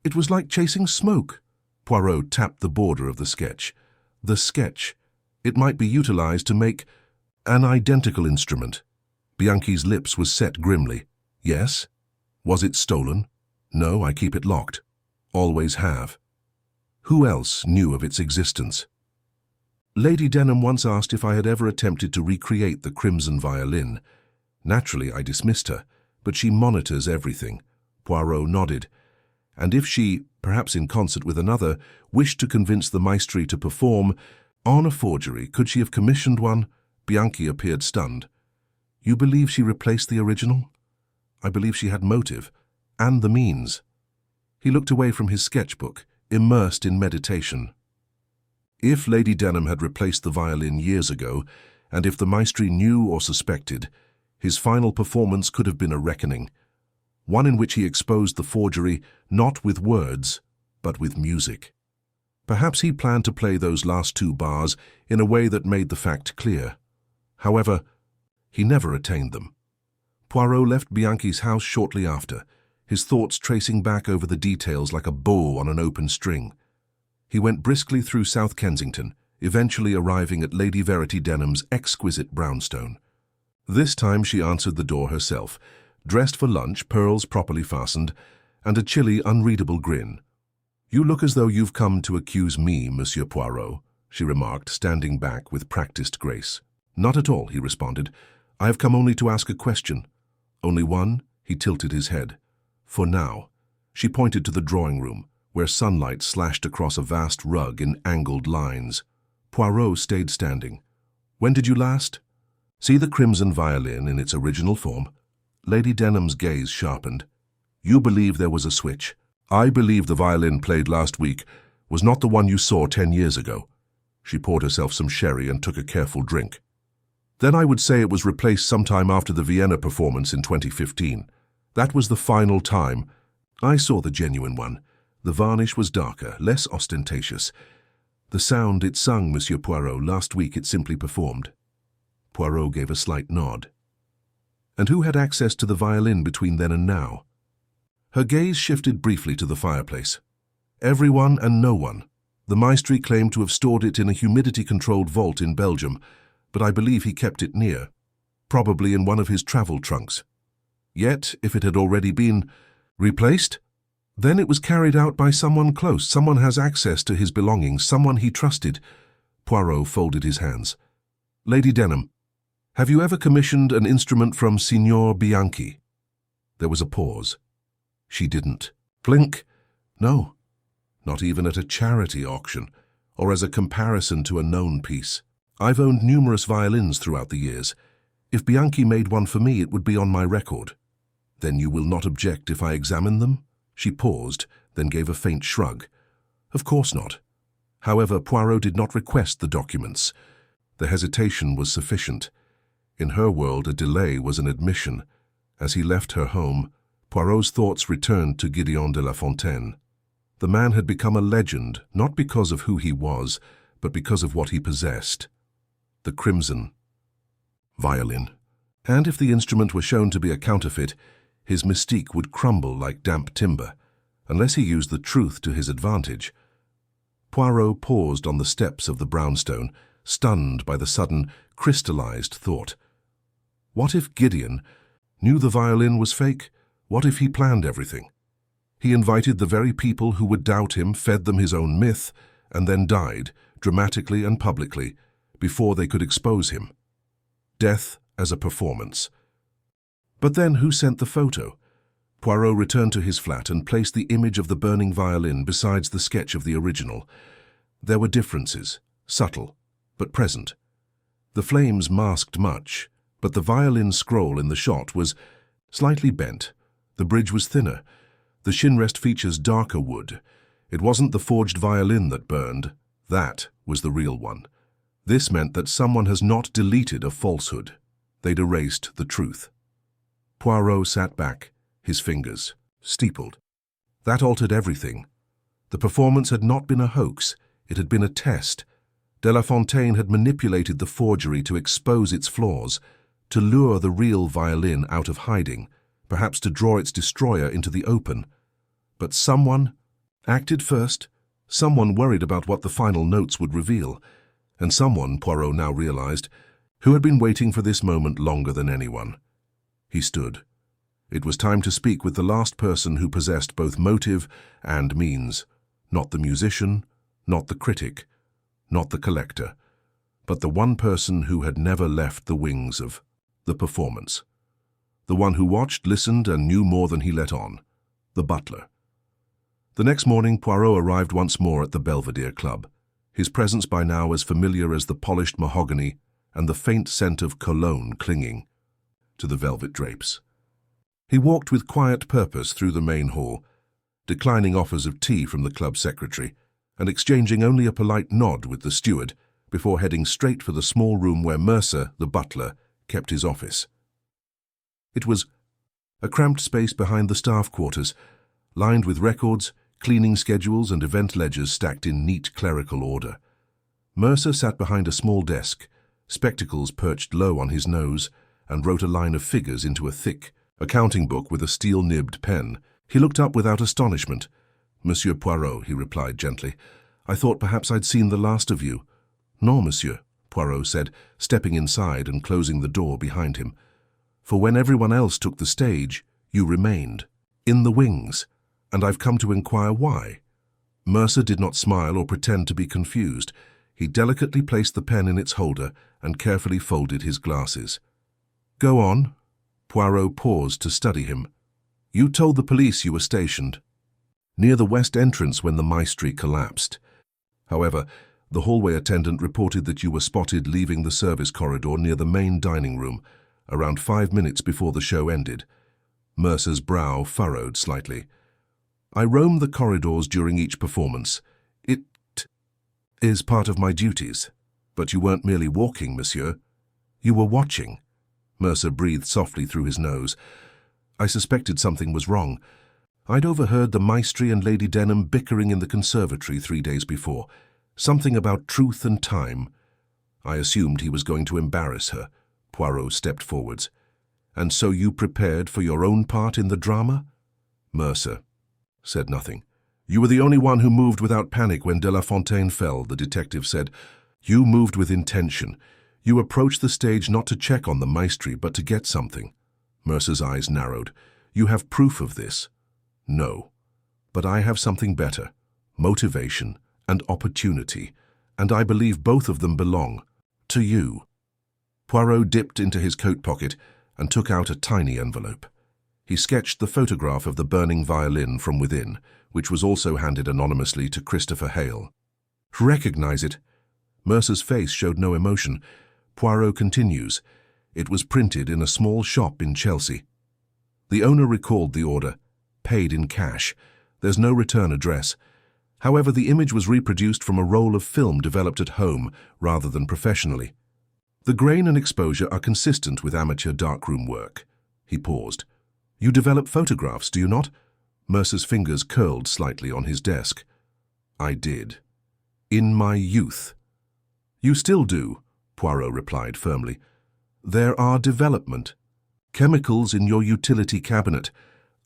It was like chasing smoke." Poirot tapped the border of the sketch. "The sketch. It might be utilized to make an identical instrument." Bianchi's lips was set grimly. "Yes? Was it stolen?" "No, I keep it locked. Always have." "Who else knew of its existence?" Lady Denham once asked if I had ever attempted to recreate the crimson violin. Naturally, I dismissed her, but she monitors everything. Poirot nodded. And if she, perhaps in concert with another, wished to convince the maestri to perform on a forgery, could she have commissioned one? Bianchi appeared stunned. You believe she replaced the original? I believe she had motive, and the means. He looked away from his sketchbook, immersed in meditation. If Lady Denham had replaced the violin years ago, and if the maestri knew or suspected, his final performance could have been a reckoning, one in which he exposed the forgery not with words, but with music. Perhaps he planned to play those last two bars in a way that made the fact clear. However, he never attained them. Poirot left Bianchi's house shortly after, his thoughts tracing back over the details like a bow on an open string. He went briskly through South Kensington, eventually arriving at Lady Verity Denham's exquisite brownstone. This time she answered the door herself, dressed for lunch, pearls properly fastened, and a chilly, unreadable grin. "You look as though you've come to accuse me, Monsieur Poirot," she remarked, standing back with practiced grace. "Not at all," he responded. "I have come only to ask a question." "Only one?" He tilted his head. "For now." She pointed to the drawing room, where sunlight slashed across a vast rug in angled lines. Poirot stayed standing. "When did you last see the crimson violin in its original form?" Lady Denham's gaze sharpened. "You believe there was a switch. I believe the violin played last week was not the one you saw 10 years ago." She poured herself some sherry and took a careful drink. "Then I would say it was replaced sometime after the Vienna performance in 2015. That was the final time. I saw the genuine one. The varnish was darker, less ostentatious. The sound it sung, Monsieur Poirot, last week it simply performed." Poirot gave a slight nod. "And who had access to the violin between then and now?" Her gaze shifted briefly to the fireplace. "Everyone and no one. The maestri claimed to have stored it in a humidity-controlled vault in Belgium, but I believe he kept it near, probably in one of his travel trunks. Yet, if it had already been replaced, then it was carried out by someone close. Someone has access to his belongings, someone he trusted." Poirot folded his hands. "Lady Denham, have you ever commissioned an instrument from Signor Bianchi?" There was a pause. She didn't. Blink. "No. Not even at a charity auction, or as a comparison to a known piece. I've owned numerous violins throughout the years. If Bianchi made one for me, it would be on my record." "Then you will not object if I examine them?" She paused, then gave a faint shrug. "Of course not." However, Poirot did not request the documents. The hesitation was sufficient. In her world, a delay was an admission. As he left her home, Poirot's thoughts returned to Gideon de la Fontaine. The man had become a legend, not because of who he was, but because of what he possessed. The crimson violin. And if the instrument were shown to be a counterfeit, his mystique would crumble like damp timber, unless he used the truth to his advantage. Poirot paused on the steps of the brownstone, stunned by the sudden, crystallized thought. What if Gideon knew the violin was fake? What if he planned everything? He invited the very people who would doubt him, fed them his own myth, and then died, dramatically and publicly, before they could expose him. Death as a performance. But then who sent the photo? Poirot returned to his flat and placed the image of the burning violin besides the sketch of the original. There were differences, subtle, but present. The flames masked much, but the violin scroll in the shot was slightly bent. The bridge was thinner. The shinrest features darker wood. It wasn't the forged violin that burned. That was the real one. This meant that someone has not deleted a falsehood. They'd erased the truth. Poirot sat back, his fingers steepled. That altered everything. The performance had not been a hoax. It had been a test. De La Fontaine had manipulated the forgery to expose its flaws, to lure the real violin out of hiding, perhaps to draw its destroyer into the open. But someone acted first, someone worried about what the final notes would reveal, and someone, Poirot now realized, who had been waiting for this moment longer than anyone. He stood. It was time to speak with the last person who possessed both motive and means, not the musician, not the critic, not the collector, but the one person who had never left the wings of the performance. The one who watched, listened, and knew more than he let on. The butler. The next morning, Poirot arrived once more at the Belvedere Club, his presence by now as familiar as the polished mahogany and the faint scent of cologne clinging to the velvet drapes. He walked with quiet purpose through the main hall, declining offers of tea from the club secretary and exchanging only a polite nod with the steward before heading straight for the small room where Mercer, the butler, kept his office. It was a cramped space behind the staff quarters, lined with records, cleaning schedules, and event ledgers stacked in neat clerical order. Mercer sat behind a small desk, spectacles perched low on his nose, and wrote a line of figures into a thick accounting book with a steel-nibbed pen. He looked up without astonishment. "Monsieur Poirot," he replied gently, "I thought perhaps I'd seen the last of you." "Non, monsieur," Poirot said, stepping inside and closing the door behind him. "For when everyone else took the stage, you remained, in the wings, and I've come to inquire why." Mercer did not smile or pretend to be confused. He delicately placed the pen in its holder and carefully folded his glasses. "Go on." Poirot paused to study him. "You told the police you were stationed near the west entrance when the maestri collapsed. However, the hallway attendant reported that you were spotted leaving the service corridor near the main dining room around 5 minutes before the show ended." Mercer's brow furrowed slightly. "I roam the corridors during each performance. It is part of my duties. But you weren't merely walking, monsieur. You were watching." Mercer breathed softly through his nose. "I suspected something was wrong. I'd overheard the maestri and Lady Denham bickering in the conservatory 3 days before. Something about truth and time. I assumed he was going to embarrass her." Poirot stepped forwards. "And so you prepared for your own part in the drama?" Mercer said nothing. "You were the only one who moved without panic when de la Fontaine fell," the detective said. "You moved with intention. You approached the stage not to check on the maestri, but to get something." Mercer's eyes narrowed. "You have proof of this?" "No. But I have something better. Motivation and opportunity. And I believe both of them belong to you." Poirot dipped into his coat pocket and took out a tiny envelope. He sketched the photograph of the burning violin from within, which was also handed anonymously to Christopher Hale. "Recognize it?" Mercer's face showed no emotion. Poirot continues. "It was printed in a small shop in Chelsea. The owner recalled the order, paid in cash. There's no return address. However, the image was reproduced from a roll of film developed at home rather than professionally. The grain and exposure are consistent with amateur darkroom work." He paused. "You develop photographs, do you not?" Mercer's fingers curled slightly on his desk. "I did. In my youth." "You still do," Poirot replied firmly. "There are development. Chemicals in your utility cabinet.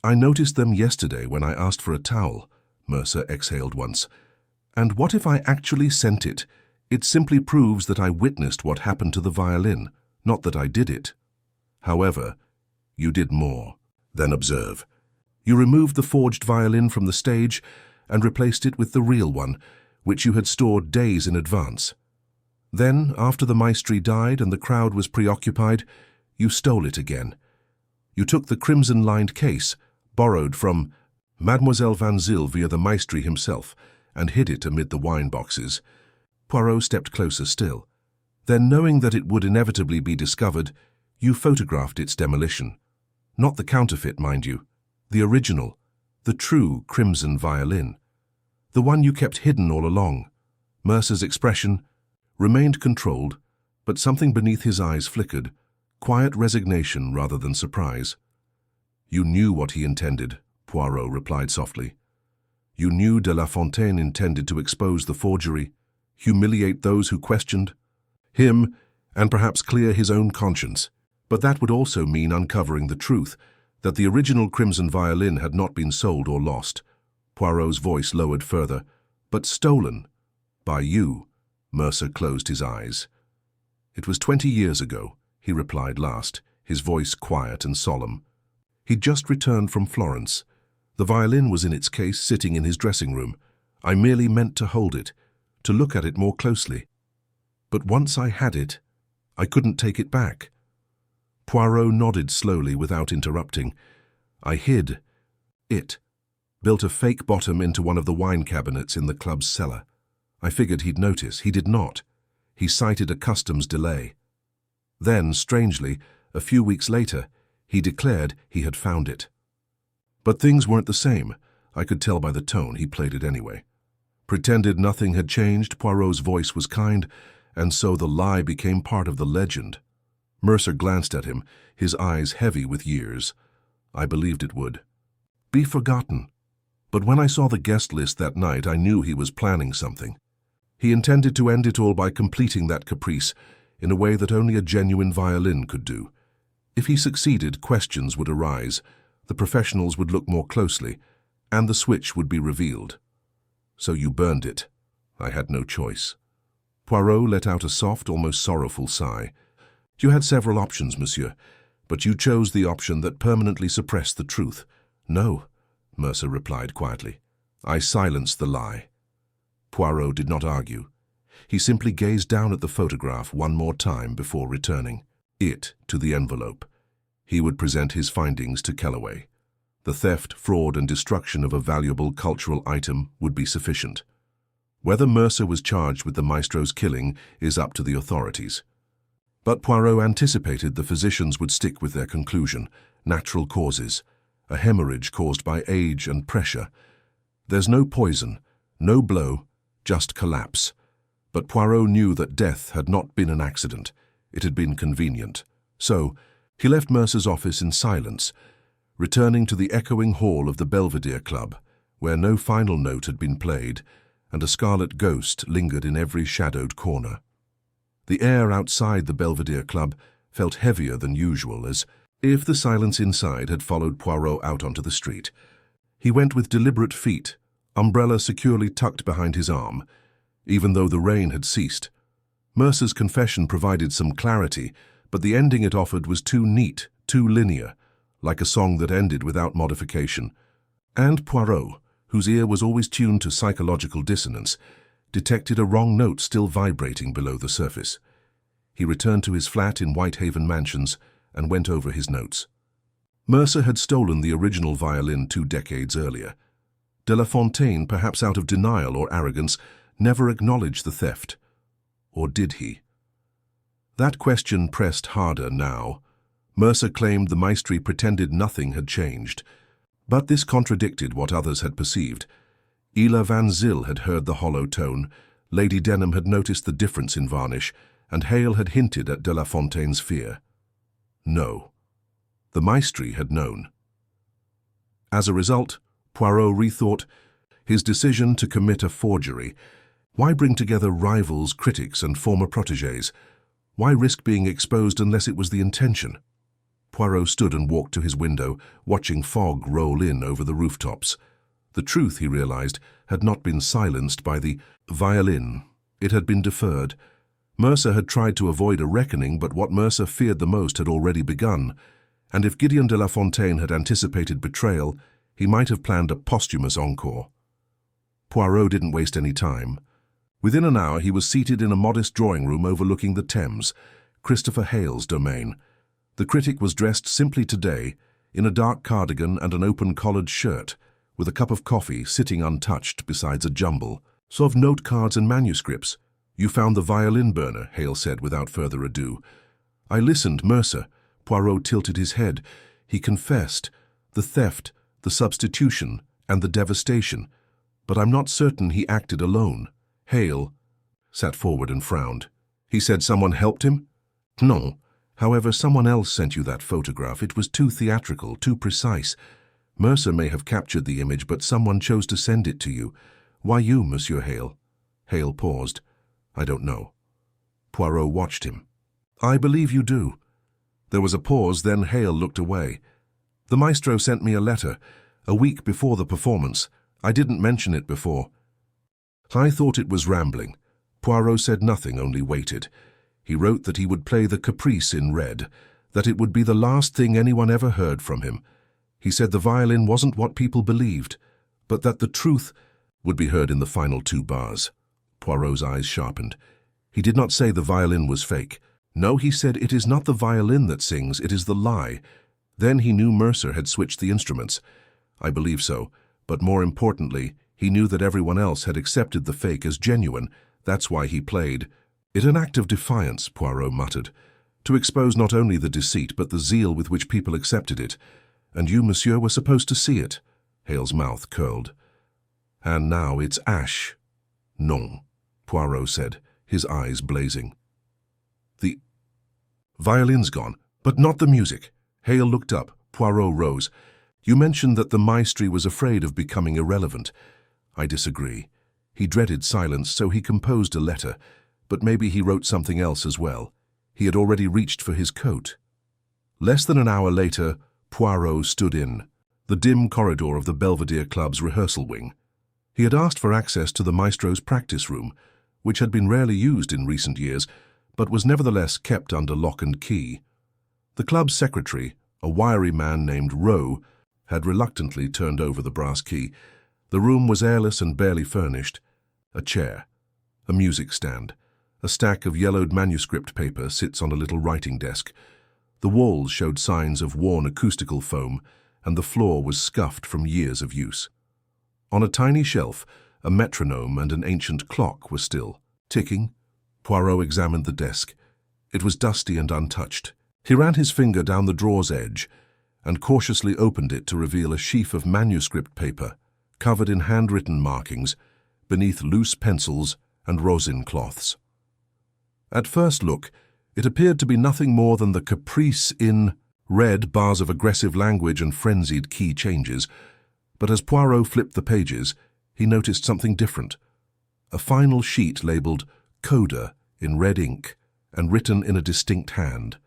I noticed them yesterday when I asked for a towel." Mercer exhaled once. "And what if I actually sent it? It simply proves that I witnessed what happened to the violin, not that I did it. However, you did more. Then observe. You removed the forged violin from the stage and replaced it with the real one, which you had stored days in advance. Then, after the maestri died and the crowd was preoccupied, you stole it again. You took the crimson-lined case, borrowed from Mademoiselle Van Zyl via the maestri himself, and hid it amid the wine boxes." Poirot stepped closer still. "Then, knowing that it would inevitably be discovered, you photographed its demolition. Not the counterfeit, mind you. The original, the true crimson violin. The one you kept hidden all along." Mercer's expression remained controlled, but something beneath his eyes flickered, quiet resignation rather than surprise. "You knew what he intended," Poirot replied softly. "You knew de la Fontaine intended to expose the forgery, humiliate those who questioned him, and perhaps clear his own conscience. But that would also mean uncovering the truth, that the original crimson violin had not been sold or lost." Poirot's voice lowered further. "But stolen. By you." Mercer closed his eyes. "It was 20 years ago," he replied last, his voice quiet and solemn. "He'd just returned from Florence. The violin was in its case sitting in his dressing room. I merely meant to hold it, to look at it more closely. But once I had it, I couldn't take it back. Poirot nodded slowly without interrupting. I hid it, built a fake bottom into one of the wine cabinets in the club's cellar. I figured he'd notice. He did not. He cited a customs delay. Then, strangely, a few weeks later, he declared he had found it. But things weren't the same. I could tell by the tone. He played it anyway. Pretended nothing had changed. Poirot's voice was kind, and so the lie became part of the legend. Mercer glanced at him, his eyes heavy with years. I believed it would be forgotten. But when I saw the guest list that night, I knew he was planning something. He intended to end it all by completing that caprice in a way that only a genuine violin could do. If he succeeded, questions would arise, the professionals would look more closely, and the switch would be revealed. So you burned it. I had no choice. Poirot let out a soft, almost sorrowful sigh. You had several options, monsieur, but you chose the option that permanently suppressed the truth. No, Mercer replied quietly. I silenced the lie. Poirot did not argue. He simply gazed down at the photograph one more time before returning it to the envelope. He would present his findings to Kellaway. The theft, fraud, and destruction of a valuable cultural item would be sufficient. Whether Mercer was charged with the maestro's killing is up to the authorities. But Poirot anticipated the physicians would stick with their conclusion: natural causes, a hemorrhage caused by age and pressure. There's no poison, no blow, just collapse. But Poirot knew that death had not been an accident. It had been convenient. So, he left Mercer's office in silence, returning to the echoing hall of the Belvedere Club, where no final note had been played, and a scarlet ghost lingered in every shadowed corner. The air outside the Belvedere Club felt heavier than usual, as if the silence inside had followed Poirot out onto the street. He went with deliberate feet, umbrella securely tucked behind his arm, even though the rain had ceased. Mercer's confession provided some clarity, but the ending it offered was too neat, too linear, like a song that ended without modification. And Poirot, whose ear was always tuned to psychological dissonance, detected a wrong note still vibrating below the surface. He returned to his flat in Whitehaven Mansions and went over his notes. Mercer had stolen the original violin 2 decades earlier. De La Fontaine, perhaps out of denial or arrogance, never acknowledged the theft. Or did he? That question pressed harder now. Mercer claimed the maestri pretended nothing had changed. But this contradicted what others had perceived. Ela Van Zyl had heard the hollow tone, Lady Denham had noticed the difference in varnish, and Hale had hinted at de La Fontaine's fear. No. The maestri had known. As a result, Poirot rethought his decision to commit a forgery. Why bring together rivals, critics, and former protégés? Why risk being exposed unless it was the intention? Poirot stood and walked to his window, watching fog roll in over the rooftops. The truth, he realized, had not been silenced by the violin. It had been deferred. Mercer had tried to avoid a reckoning, but what Mercer feared the most had already begun. And if Gideon de La Fontaine had anticipated betrayal, he might have planned a posthumous encore. Poirot didn't waste any time. Within an hour, he was seated in a modest drawing room overlooking the Thames, Christopher Hale's domain. The critic was dressed simply today, in a dark cardigan and an open-collared shirt, with a cup of coffee sitting untouched besides a jumble of note cards and manuscripts. You found the violin burner, Hale said without further ado. I listened, Mercer. Poirot tilted his head. He confessed. The theft, the substitution, and the devastation. But I'm not certain he acted alone. Hale sat forward and frowned. He said someone helped him? No. However, someone else sent you that photograph. It was too theatrical, too precise. Mercer may have captured the image, but someone chose to send it to you. Why you, Monsieur Hale? Hale paused. I don't know. Poirot watched him. I believe you do. There was a pause, then Hale looked away. The maestro sent me a letter, a week before the performance. I didn't mention it before. I thought it was rambling. Poirot said nothing, only waited. He wrote that he would play the Caprice in red, that it would be the last thing anyone ever heard from him. He said the violin wasn't what people believed, but that the truth would be heard in the final 2 bars. Poirot's eyes sharpened. He did not say the violin was fake. No, he said it is not the violin that sings, it is the lie. Then he knew Mercer had switched the instruments. I believe so, but more importantly, he knew that everyone else had accepted the fake as genuine. That's why he played. "It's an act of defiance," Poirot muttered, "to expose not only the deceit but the zeal with which people accepted it. And you, monsieur, were supposed to see it." Hale's mouth curled. "And now it's ash." "Non," Poirot said, his eyes blazing. "The violin's gone, but not the music." Hale looked up. Poirot rose. "You mentioned that the maestri was afraid of becoming irrelevant. I disagree. He dreaded silence, so he composed a letter, but maybe he wrote something else as well. He had already reached for his coat." Less than an hour later, Poirot stood in the dim corridor of the Belvedere Club's rehearsal wing. He had asked for access to the maestro's practice room, which had been rarely used in recent years, but was nevertheless kept under lock and key. The club's secretary, a wiry man named Rowe, had reluctantly turned over the brass key. The room was airless and barely furnished. A chair, a music stand, a stack of yellowed manuscript paper sits on a little writing desk. The walls showed signs of worn acoustical foam, and the floor was scuffed from years of use. On a tiny shelf, a metronome and an ancient clock were still ticking. Poirot examined the desk. It was dusty and untouched. He ran his finger down the drawer's edge and cautiously opened it to reveal a sheaf of manuscript paper, covered in handwritten markings, beneath loose pencils and rosin cloths. At first look, it appeared to be nothing more than the caprice in red bars of aggressive language and frenzied key changes, but as Poirot flipped the pages, he noticed something different. A final sheet labeled "Coda" in red ink and written in a distinct hand.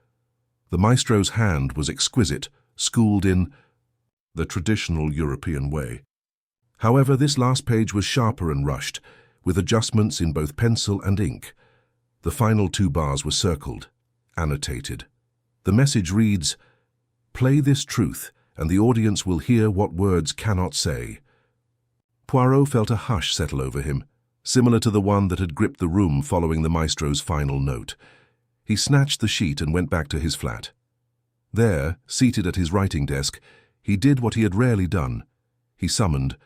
The maestro's hand was exquisite, schooled in the traditional European way. However, this last page was sharper and rushed, with adjustments in both pencil and ink. The final 2 bars were circled, annotated. The message reads, "Play this truth, and the audience will hear what words cannot say." Poirot felt a hush settle over him, similar to the one that had gripped the room following the maestro's final note. He snatched the sheet and went back to his flat. There, seated at his writing desk, he did what he had rarely done. He summoned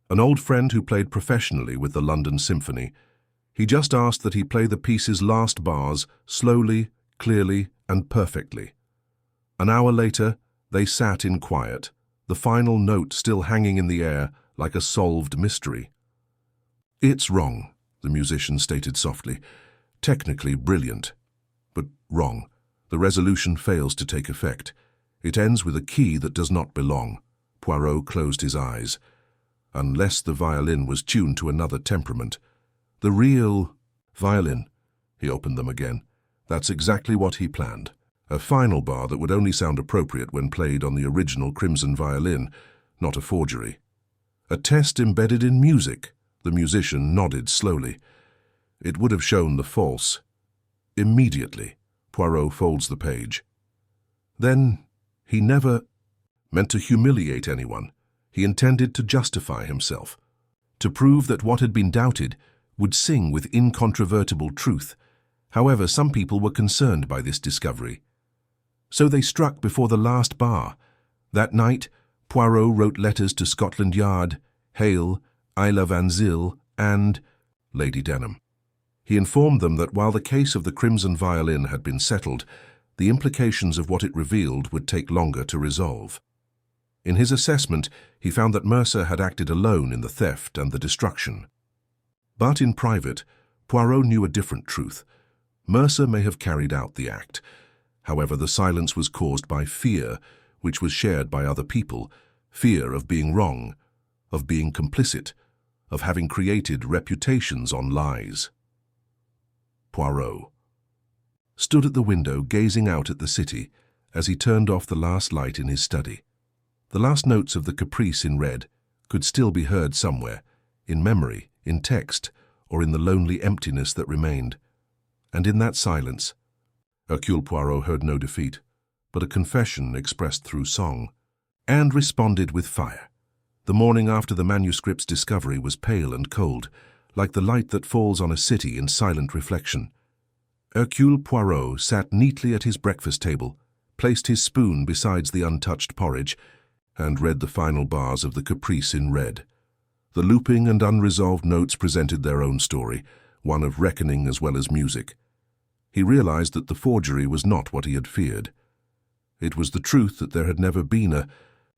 an old friend who played professionally with the London Symphony. He just asked that he play the piece's last bars slowly, clearly, and perfectly. An hour later, they sat in quiet, the final note still hanging in the air like a solved mystery. "It's wrong," the musician stated softly. "Technically brilliant, but wrong. The resolution fails to take effect. It ends with a key that does not belong." Poirot closed his eyes. Unless the violin was tuned to another temperament. The real violin. He opened them again. That's exactly what he planned. A final bar that would only sound appropriate when played on the original crimson violin, not a forgery. A test embedded in music. The musician nodded slowly. It would have shown the false. Immediately, Poirot folds the page. Then, he never meant to humiliate anyone. He intended to justify himself, to prove that what had been doubted would sing with incontrovertible truth. However, some people were concerned by this discovery. So they struck before the last bar. That night, Poirot wrote letters to Scotland Yard, Hale, Isla Van Zyl, and Lady Denham. He informed them that while the case of the crimson violin had been settled, the implications of what it revealed would take longer to resolve. In his assessment, he found that Mercer had acted alone in the theft and the destruction. But in private, Poirot knew a different truth. Mercer may have carried out the act. However, the silence was caused by fear, which was shared by other people, fear of being wrong, of being complicit, of having created reputations on lies. Poirot stood at the window gazing out at the city as he turned off the last light in his study. The last notes of the caprice in red could still be heard somewhere, in memory, in text, or in the lonely emptiness that remained. And in that silence, Hercule Poirot heard no defeat, but a confession expressed through song, and responded with fire. The morning after the manuscript's discovery was pale and cold, like the light that falls on a city in silent reflection. Hercule Poirot sat neatly at his breakfast table, placed his spoon beside the untouched porridge, and read the final bars of the Caprice in red. The looping and unresolved notes presented their own story, one of reckoning as well as music. He realized that the forgery was not what he had feared. It was the truth that there had never been a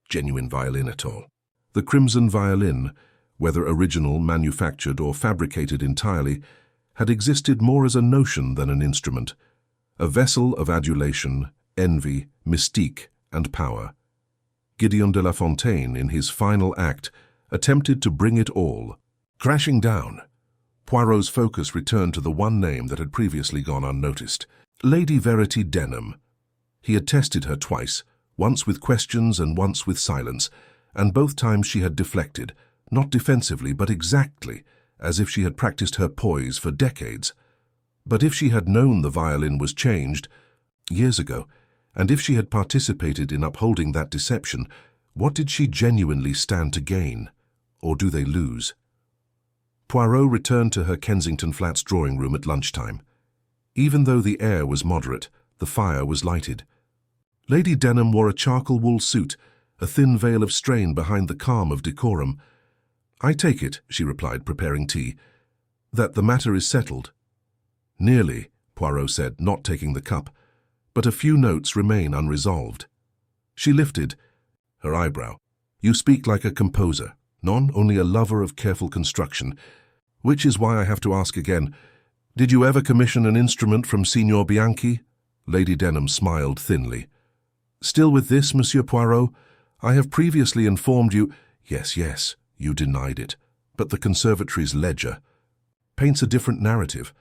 genuine violin at all. The crimson violin, whether original, manufactured, or fabricated entirely, had existed more as a notion than an instrument, a vessel of adulation, envy, mystique, and power. Gideon de la Fontaine, in his final act, attempted to bring it all crashing down. Poirot's focus returned to the one name that had previously gone unnoticed, Lady Verity Denham. He had tested her twice, once with questions and once with silence, and both times she had deflected, not defensively but exactly, as if she had practiced her poise for decades. But if she had known the violin was changed years ago, and if she had participated in upholding that deception, what did she genuinely stand to gain? Or do they lose? Poirot returned to her Kensington Flats drawing room at lunchtime. Even though the air was moderate, the fire was lighted. Lady Denham wore a charcoal wool suit, a thin veil of strain behind the calm of decorum. "I take it," she replied, preparing tea, "that the matter is settled." "Nearly," Poirot said, not taking the cup, "but a few notes remain unresolved." She lifted her eyebrow. "You speak like a composer, not only a lover of careful construction, which is why I have to ask again, did you ever commission an instrument from Signor Bianchi?" Lady Denham smiled thinly. "Still with this, Monsieur Poirot? I have previously informed you—" Yes, you denied it, but the conservatory's ledger paints a different narrative.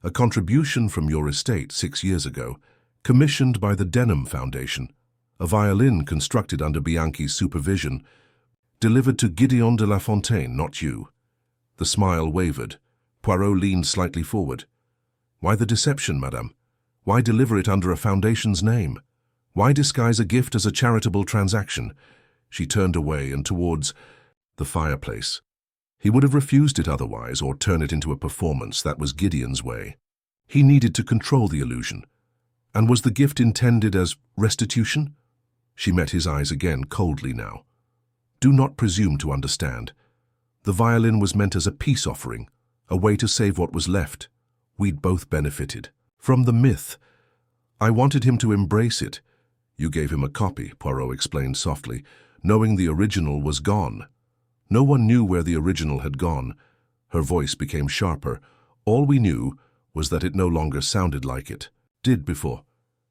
A contribution from your estate 6 years ago, commissioned by the Denham Foundation, a violin constructed under Bianchi's supervision, delivered to Gideon de la Fontaine, not you." The smile wavered. Poirot leaned slightly forward. "Why the deception, madame? Why deliver it under a foundation's name? Why disguise a gift as a charitable transaction?" She turned away and towards the fireplace. He would have refused it otherwise, or turn it into a performance. That was Gideon's way. He needed to control the illusion. And was the gift intended as restitution? She met his eyes again, coldly now. "Do not presume to understand. The violin was meant as a peace offering, a way to save what was left. We'd both benefited. From the myth. I wanted him to embrace it. You gave him a copy," Poirot explained softly, "knowing the original was gone." "No one knew where the original had gone." Her voice became sharper. "All we knew was that it no longer sounded like it did before.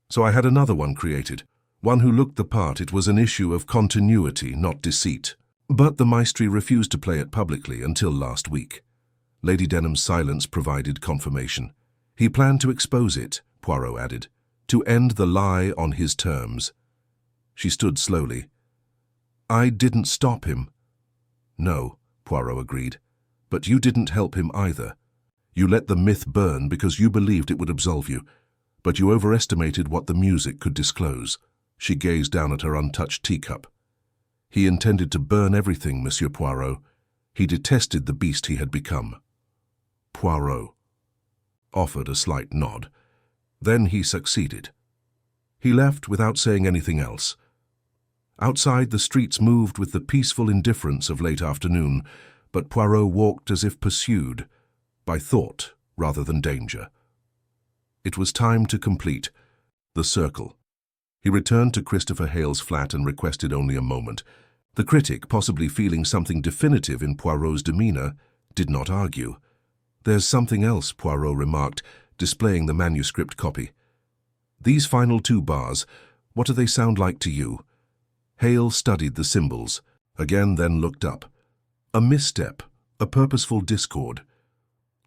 So I had another one created, one who looked the part. It was an issue of continuity, not deceit. But the maestri refused to play it publicly until last week." Lady Denham's silence provided confirmation. "He planned to expose it," Poirot added, "to end the lie on his terms." She stood slowly. "I didn't stop him." "No," Poirot agreed, "but you didn't help him either. You let the myth burn because you believed it would absolve you, but you overestimated what the music could disclose." She gazed down at her untouched teacup. "He intended to burn everything, Monsieur Poirot. He detested the beast he had become." Poirot offered a slight nod. Then he succeeded. He left without saying anything else. Outside, the streets moved with the peaceful indifference of late afternoon, but Poirot walked as if pursued by thought rather than danger. It was time to complete the circle. He returned to Christopher Hale's flat and requested only a moment. The critic, possibly feeling something definitive in Poirot's demeanor, did not argue. "There's something else," Poirot remarked, displaying the manuscript copy. "These final 2 bars, what do they sound like to you?" Hale studied the symbols, again then looked up. "A misstep, a purposeful discord.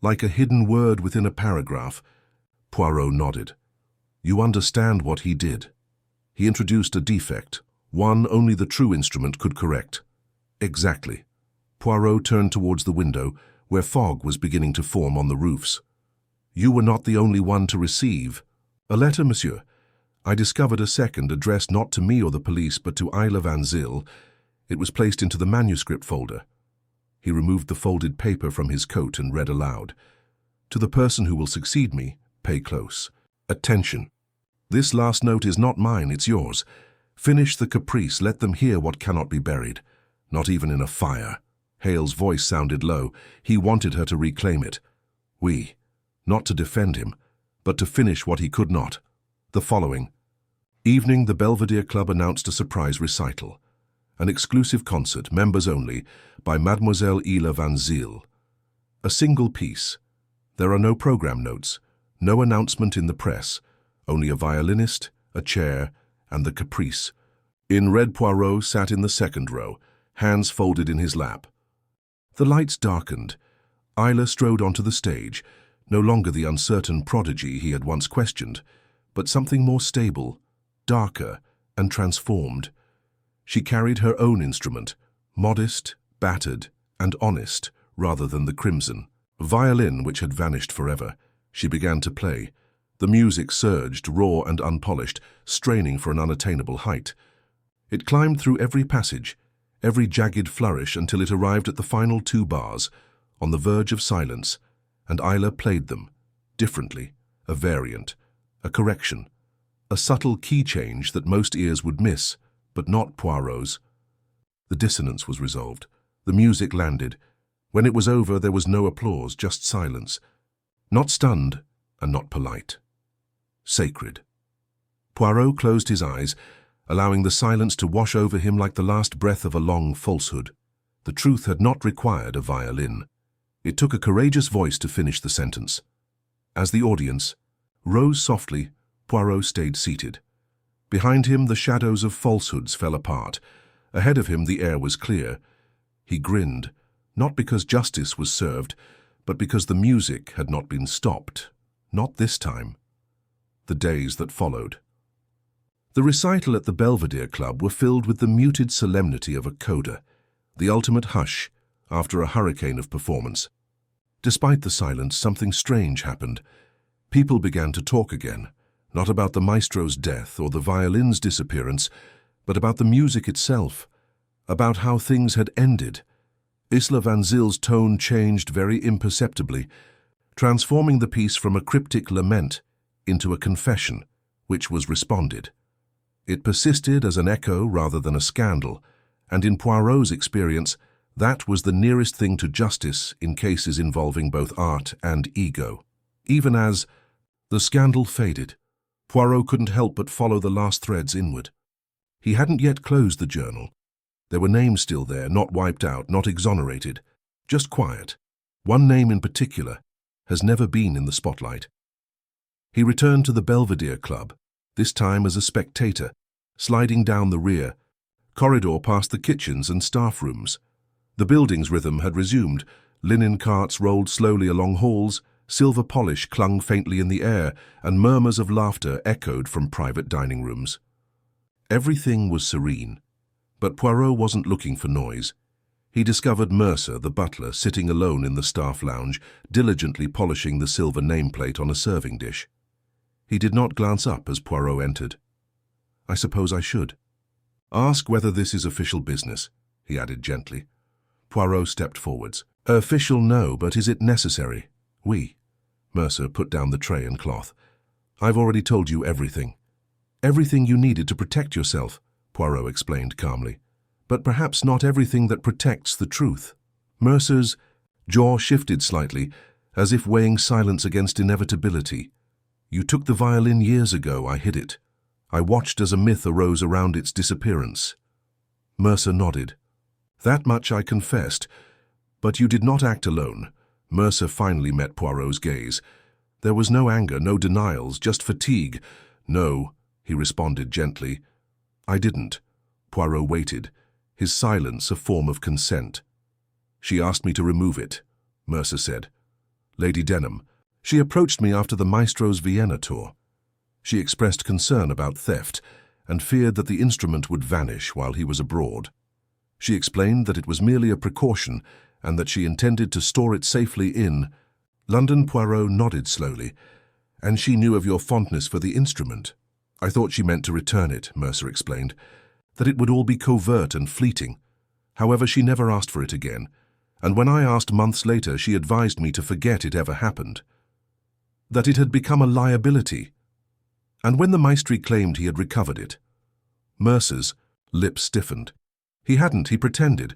Like a hidden word within a paragraph." Poirot nodded. "You understand what he did. He introduced a defect, one only the true instrument could correct." "Exactly." Poirot turned towards the window, where fog was beginning to form on the roofs. "You were not the only one to receive a letter, monsieur. I discovered a second, addressed not to me or the police, but to Isla Van Zyl. It was placed into the manuscript folder." He removed the folded paper from his coat and read aloud. "To the person who will succeed me, Pay close attention. This last note is not mine, it's yours. Finish the caprice, let them hear what cannot be buried, not even in a fire. Hale's voice sounded low. He wanted her to reclaim it. Not to defend him, but to finish what he could not. The following evening, the Belvedere Club announced a surprise recital. An exclusive concert, members only, by Mademoiselle Ila Van Zyl. A single piece. There are no program notes, no announcement in the press, only a violinist, a chair, and the caprice. In red, Poirot sat in the second row, hands folded in his lap. The lights darkened. Ila strode onto the stage, no longer the uncertain prodigy he had once questioned, but something more stable, darker, and transformed. She carried her own instrument, modest, battered, and honest, rather than the crimson violin which had vanished forever. She began to play. The music surged, raw and unpolished, straining for an unattainable height. It climbed through every passage, every jagged flourish, until it arrived at the final two bars, on the verge of silence, and Ila played them, differently, a variant, a correction, a subtle key change that most ears would miss, but not Poirot's. The dissonance was resolved. The music landed. When it was over, there was no applause, just silence. Not stunned, and not polite. Sacred. Poirot closed his eyes, allowing the silence to wash over him like the last breath of a long falsehood. The truth had not required a violin. It took a courageous voice to finish the sentence. As the audience rose softly, Poirot stayed seated. Behind him, the shadows of falsehoods fell apart. Ahead of him, the air was clear. He grinned, not because justice was served, but because the music had not been stopped. Not this time. The days that followed. The recital at the Belvedere Club were filled with the muted solemnity of a coda, the ultimate hush after a hurricane of performance. Despite the silence, something strange happened. People began to talk again, not about the maestro's death or the violin's disappearance, but about the music itself, about how things had ended. Ila Van Zyl's tone changed very imperceptibly, transforming the piece from a cryptic lament into a confession, which was responded. It persisted as an echo rather than a scandal, and in Poirot's experience, that was the nearest thing to justice in cases involving both art and ego. Even as the scandal faded, Poirot couldn't help but follow the last threads inward. He hadn't yet closed the journal. There were names still there, not wiped out, not exonerated, just quiet. One name in particular has never been in the spotlight. He returned to the Belvedere Club, this time as a spectator, sliding down the rear corridor past the kitchens and staff rooms. The building's rhythm had resumed. Linen carts rolled slowly along halls, silver polish clung faintly in the air, and murmurs of laughter echoed from private dining rooms. Everything was serene, but Poirot wasn't looking for noise. He discovered Mercer, the butler, sitting alone in the staff lounge, diligently polishing the silver nameplate on a serving dish. He did not glance up as Poirot entered. "I suppose I should. Ask whether this is official business," he added gently. Poirot stepped forwards. "Official, no, but is it necessary?" "Oui." Mercer put down the tray and cloth. "I've already told you everything." "Everything you needed to protect yourself," Poirot explained calmly. "But perhaps not everything that protects the truth." Mercer's jaw shifted slightly, as if weighing silence against inevitability. "You took the violin years ago, I hid it. I watched as a myth arose around its disappearance." Mercer nodded. "That much I confessed, but you did not act alone." Mercer finally met Poirot's gaze. There was no anger, no denials, just fatigue. "No," he responded gently. "I didn't." Poirot waited, his silence a form of consent. "She asked me to remove it," Mercer said. "Lady Denham. She approached me after the maestro's Vienna tour. She expressed concern about theft and feared that the instrument would vanish while he was abroad. She explained that it was merely a precaution and that she intended to store it safely in London." Poirot nodded slowly. "And she knew of your fondness for the instrument." "I thought she meant to return it," Mercer explained, "that it would all be covert and fleeting. However, she never asked for it again, and when I asked months later, she advised me to forget it ever happened." that it had become a liability. And when the maestri claimed he had recovered it, Mercer's lips stiffened. He hadn't, he pretended,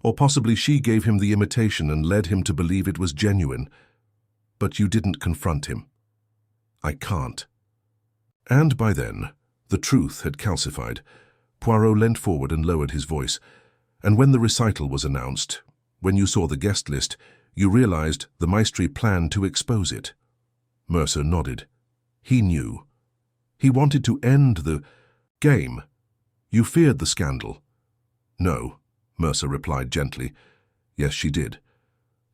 or possibly she gave him the imitation and led him to believe it was genuine. But you didn't confront him. I can't. And by then, the truth had calcified. Poirot leant forward and lowered his voice. And when the recital was announced, when you saw the guest list, you realized the maestri planned to expose it. Mercer nodded. He knew. He wanted to end the game. You feared the scandal. No, Mercer replied gently. Yes, she did.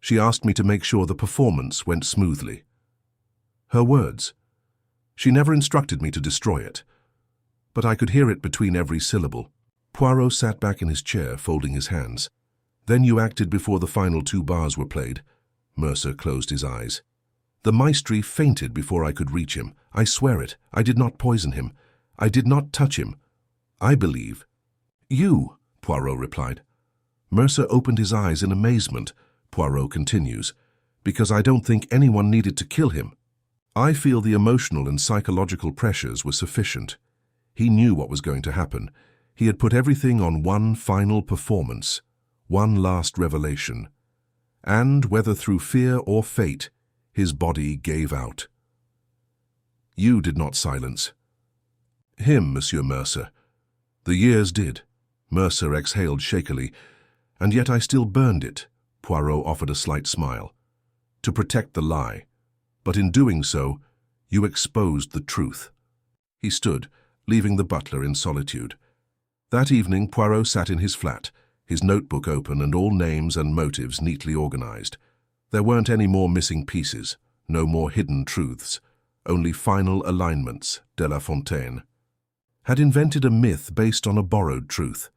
She asked me to make sure the performance went smoothly. Her words. She never instructed me to destroy it. But I could hear it between every syllable. Poirot sat back in his chair, folding his hands. Then you acted before the final 2 bars were played. Mercer closed his eyes. The maestri fainted before I could reach him. I swear it. I did not poison him. I did not touch him. I believe. You, Poirot replied. Mercer opened his eyes in amazement. Poirot continues, because I don't think anyone needed to kill him. I feel the emotional and psychological pressures were sufficient. He knew what was going to happen. He had put everything on one final performance, one last revelation. And, whether through fear or fate, his body gave out. You did not silence him, Monsieur Mercer. The years did. Mercer exhaled shakily. And yet I still burned it. Poirot offered a slight smile. To protect the lie. But in doing so, you exposed the truth. He stood, leaving the butler in solitude. That evening, Poirot sat in his flat, his notebook open and all names and motives neatly organized. There weren't any more missing pieces, no more hidden truths, only final alignments. De La Fontaine had invented a myth based on a borrowed truth.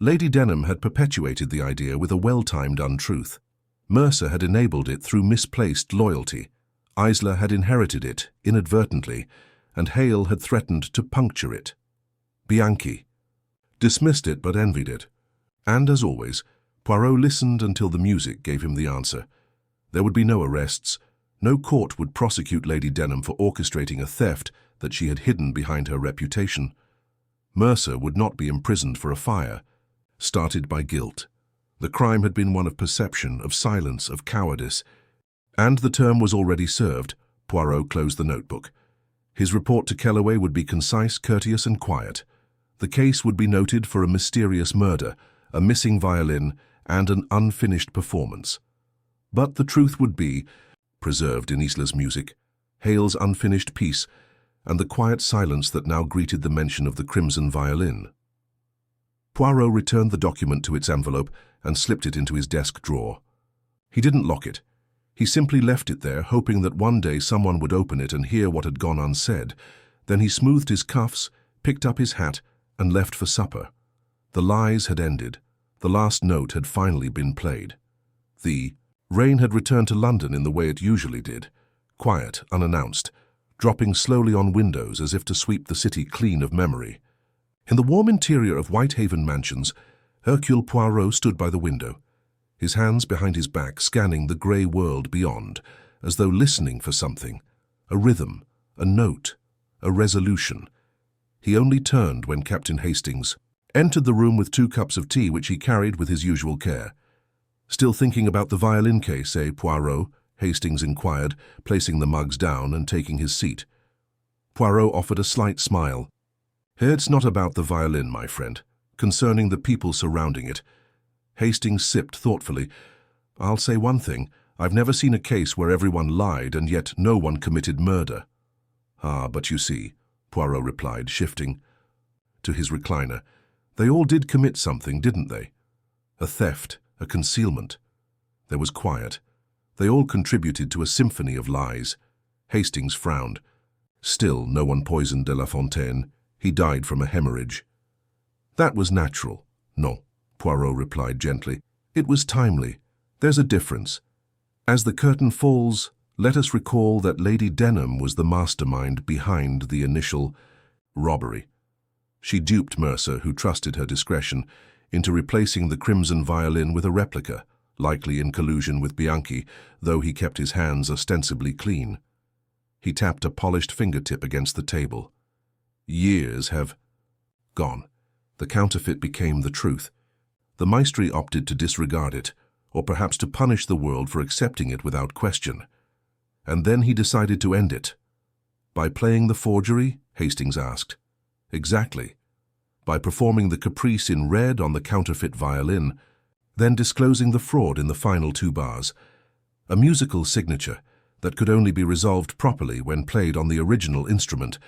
Lady Denham had perpetuated the idea with a well-timed untruth. Mercer had enabled it through misplaced loyalty. Eisler had inherited it inadvertently, and Hale had threatened to puncture it. Bianchi dismissed it but envied it. And, as always, Poirot listened until the music gave him the answer. There would be no arrests. No court would prosecute Lady Denham for orchestrating a theft that she had hidden behind her reputation. Mercer would not be imprisoned for a fire, started by guilt. The crime had been one of perception, of silence, of cowardice. And the term was already served. Poirot closed the notebook. His report to Kellaway would be concise, courteous, and quiet. The case would be noted for a mysterious murder, a missing violin, and an unfinished performance. But the truth would be preserved in Eisler's music, Hale's unfinished piece, and the quiet silence that now greeted the mention of the crimson violin. Poirot returned the document to its envelope and slipped it into his desk drawer. He didn't lock it. He simply left it there, hoping that one day someone would open it and hear what had gone unsaid. Then he smoothed his cuffs, picked up his hat, and left for supper. The lies had ended. The last note had finally been played. The rain had returned to London in the way it usually did, quiet, unannounced, dropping slowly on windows as if to sweep the city clean of memory. In the warm interior of Whitehaven Mansions, Hercule Poirot stood by the window, his hands behind his back, scanning the grey world beyond, as though listening for something, a rhythm, a note, a resolution. He only turned when Captain Hastings entered the room with 2 cups of tea which he carried with his usual care. Still thinking about the violin case, Poirot? Hastings inquired, placing the mugs down and taking his seat. Poirot offered a slight smile. It's not about the violin, my friend. Concerning the people surrounding it. Hastings sipped thoughtfully. I'll say one thing. I've never seen a case where everyone lied and yet no one committed murder. Ah, but you see, Poirot replied, shifting to his recliner. They all did commit something, didn't they? A theft, a concealment. There was quiet. They all contributed to a symphony of lies. Hastings frowned. Still, no one poisoned De La Fontaine. He died from a hemorrhage. That was natural. No, Poirot replied gently. It was timely. There's a difference. As the curtain falls, let us recall that Lady Denham was the mastermind behind the initial robbery. She duped Mercer, who trusted her discretion, into replacing the crimson violin with a replica, likely in collusion with Bianchi, though he kept his hands ostensibly clean. He tapped a polished fingertip against the table. Years have gone. The counterfeit became the truth. The maestri opted to disregard it, or perhaps to punish the world for accepting it without question. And then he decided to end it. By playing the forgery? Hastings asked. Exactly. By performing the caprice in red on the counterfeit violin, then disclosing the fraud in the final 2 bars. A musical signature that could only be resolved properly when played on the original instrument.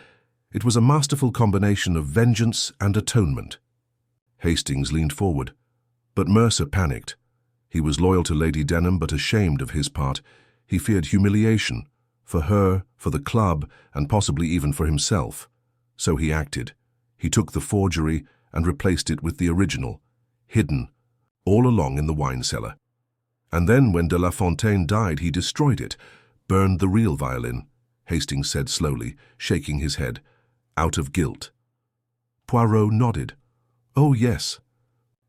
It was a masterful combination of vengeance and atonement. Hastings leaned forward, but Mercer panicked. He was loyal to Lady Denham but ashamed of his part. He feared humiliation, for her, for the club, and possibly even for himself. So he acted. He took the forgery and replaced it with the original, hidden, all along in the wine cellar. And then when de La Fontaine died, he destroyed it, burned the real violin, Hastings said slowly, shaking his head, out of guilt. Poirot nodded. Oh, yes.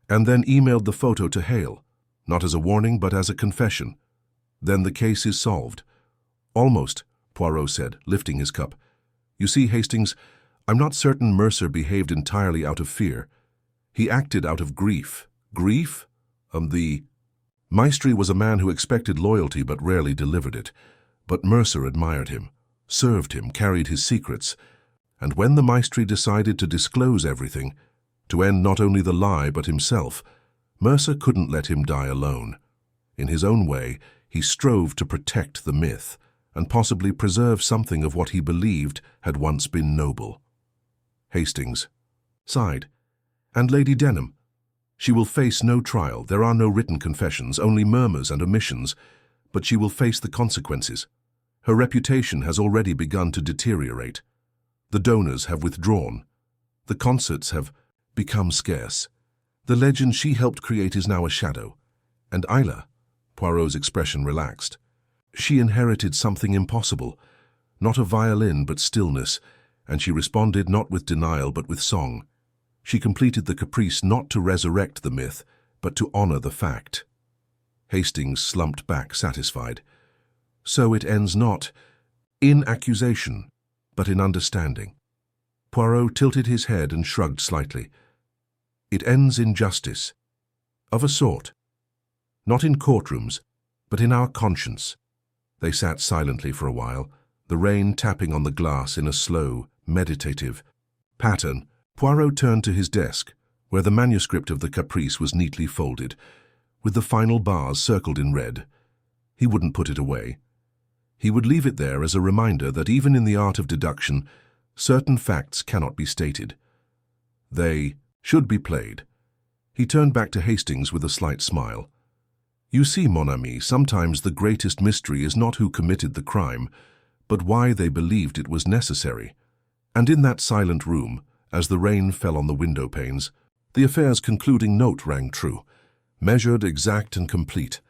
And then emailed the photo to Hale, not as a warning but as a confession. Then the case is solved. Almost, Poirot said, lifting his cup. You see, Hastings, I'm not certain Mercer behaved entirely out of fear. He acted out of grief. Grief? The maestri was a man who expected loyalty but rarely delivered it. But Mercer admired him, served him, carried his secrets. And when the maestri decided to disclose everything, to end not only the lie but himself, Mercer couldn't let him die alone. In his own way, he strove to protect the myth and possibly preserve something of what he believed had once been noble. Hastings sighed. And Lady Denham? She will face no trial. There are no written confessions, only murmurs and omissions, but she will face the consequences. Her reputation has already begun to deteriorate. The donors have withdrawn. The concerts have become scarce. The legend she helped create is now a shadow. And Isla, Poirot's expression relaxed. She inherited something impossible, not a violin but stillness, and she responded not with denial but with song. She completed the caprice not to resurrect the myth, but to honor the fact. Hastings slumped back, satisfied. So it ends not in accusation, but in understanding. Poirot tilted his head and shrugged slightly. It ends in justice, of a sort. Not in courtrooms, but in our conscience. They sat silently for a while, the rain tapping on the glass in a slow, meditative pattern. Poirot turned to his desk, where the manuscript of the caprice was neatly folded, with the final bars circled in red. He wouldn't put it away. He would leave it there as a reminder that even in the art of deduction, certain facts cannot be stated. They should be played. He turned back to Hastings with a slight smile. You see, mon ami, sometimes the greatest mystery is not who committed the crime, but why they believed it was necessary. And in that silent room, as the rain fell on the window panes, the affair's concluding note rang true, measured, exact, and complete.